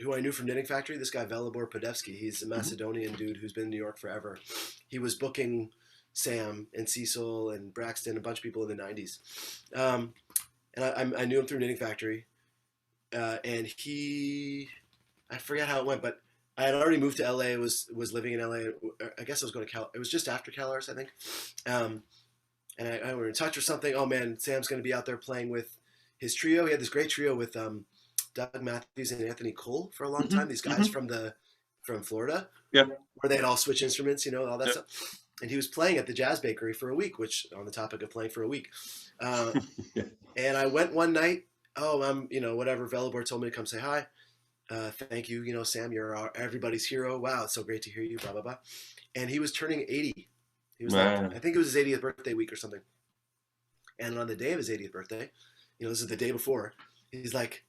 [SPEAKER 3] who I knew from Knitting Factory, this guy Velibor Podevsky, he's a Macedonian dude who's been in New York forever. He was booking Sam and Cecil and Braxton, a bunch of people in the 90s. And I knew him through Knitting Factory. And I forget how it went, but I had already moved to LA, was living in LA. I guess I was going to Cal. It was just after CalArts, I think. And I were in touch or something. Oh man, Sam's going to be out there playing with his trio. He had this great trio with Doug Matthews and Anthony Cole for a long time. These guys from Florida,
[SPEAKER 2] Yeah.
[SPEAKER 3] where they'd all switch instruments, all that stuff. And he was playing at the Jazz Bakery for a week, which on the topic of playing for a week. And I went one night. Oh, I'm whatever. Velibor told me to come say hi. Thank you, Sam. You're everybody's hero. Wow, it's so great to hear you. Blah blah blah. And he was turning 80. He was like, I think it was his 80th birthday week or something. And on the day of his 80th birthday, this is the day before, he's like,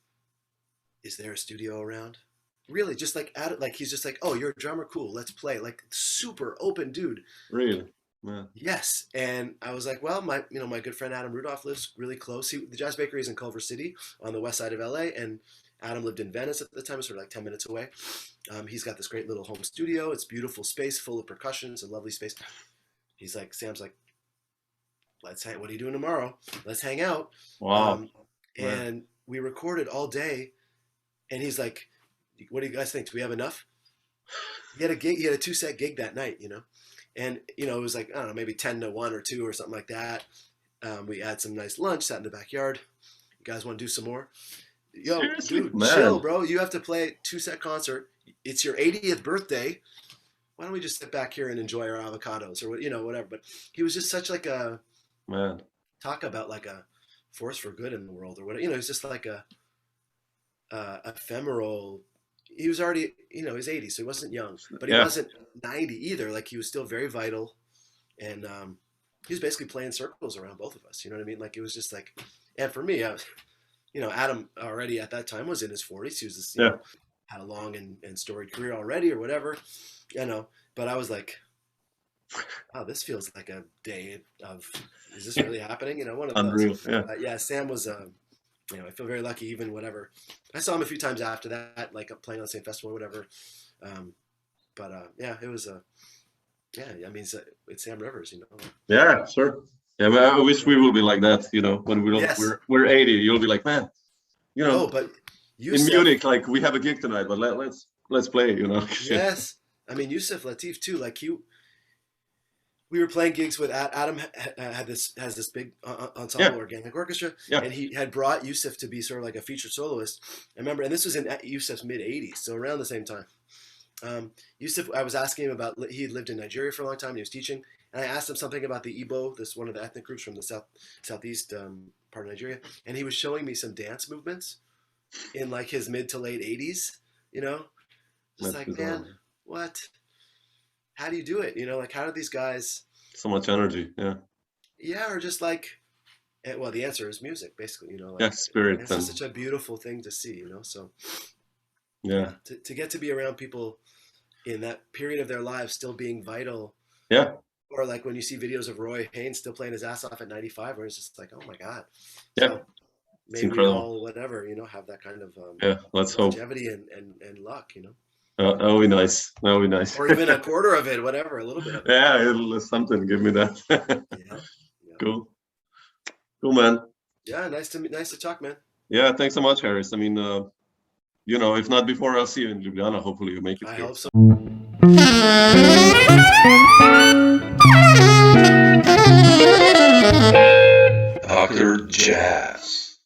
[SPEAKER 3] is there a studio around? Really, just like he's just like, oh, you're a drummer, cool, let's play. Like super open dude.
[SPEAKER 2] Really? Yeah.
[SPEAKER 3] Yes. And I was like, well, my good friend Adam Rudolph lives really close. The Jazz Bakery is in Culver City on the west side of LA, and Adam lived in Venice at the time, sort of like 10 minutes away. He's got this great little home studio. It's beautiful space, full of percussion. It's a lovely space. Sam's like, what are you doing tomorrow? Let's hang out.
[SPEAKER 2] Wow.
[SPEAKER 3] And we recorded all day. And he's like, what do you guys think? Do we have enough? He had a 2-set gig that night, And, it was like, I don't know, maybe 10 to 1 or 2 or something like that. We had some nice lunch, sat in the backyard. You guys want to do some more? Yo,
[SPEAKER 2] Seriously?
[SPEAKER 3] dude,
[SPEAKER 2] Man.
[SPEAKER 3] chill, bro. You have to play a 2-set concert. It's your 80th birthday. Why don't we just sit back here and enjoy our avocados or whatever. But he was just such like a
[SPEAKER 2] Man.
[SPEAKER 3] Talk about like a force for good in the world or whatever. He's just like a ephemeral. He was already, he's 80, so he wasn't young, but he wasn't 90 either. Like he was still very vital, and he was basically playing circles around both of us. You know what I mean? Like it was just like, and for me, I was, Adam already at that time was in his 40s. He was just, had a long and storied career already or whatever, But I was like, wow, this feels like a day of, is this really happening? One of
[SPEAKER 2] Unreal.
[SPEAKER 3] those. Sam was. I feel very lucky. Even whatever, I saw him a few times after that, like playing on the same festival or whatever. It was I mean, it's Sam Rivers,
[SPEAKER 2] Yeah, sure. Yeah, but I wish we will be like that. When we're 80, you'll be like, man,
[SPEAKER 3] No, but
[SPEAKER 2] in Munich, like we have a gig tonight, but let's play.
[SPEAKER 3] Yes, I mean Yusuf Lateef too. Like we were playing gigs with Adam has this big ensemble organic orchestra, and he had brought Yusuf to be sort of like a featured soloist. I remember, and this was in Yusuf's mid 80s, so around the same time. Yusuf, I was asking him about, he had lived in Nigeria for a long time, and he was teaching, and I asked him something about the Igbo, this one of the ethnic groups from the southeast part of Nigeria, and he was showing me some dance movements in like his mid to late 80s, just like, man, what? How do you do it? Like how do these guys?
[SPEAKER 2] So much energy,
[SPEAKER 3] or just like, well, the answer is music, basically.
[SPEAKER 2] Spirit.
[SPEAKER 3] It's such a beautiful thing to see, So to get to be around people in that period of their lives still being vital.
[SPEAKER 2] Yeah.
[SPEAKER 3] Or like when you see videos of Roy Haynes still playing his ass off at 95, where it's just like, oh my God.
[SPEAKER 2] Yeah.
[SPEAKER 3] So maybe we all, whatever, have that kind of
[SPEAKER 2] let's hope.
[SPEAKER 3] longevity and luck,
[SPEAKER 2] That would be nice.
[SPEAKER 3] Or even a quarter of it, whatever, a little bit of it.
[SPEAKER 2] Yeah, something. Give me that.
[SPEAKER 3] Yeah.
[SPEAKER 2] Cool, man.
[SPEAKER 3] Yeah, nice to talk, man.
[SPEAKER 2] Yeah, thanks so much, Harris. I mean, if not before, I'll see you in Ljubljana. Hopefully, you make it.
[SPEAKER 3] I
[SPEAKER 2] here.
[SPEAKER 3] hope so.
[SPEAKER 1] Dr. Jazz.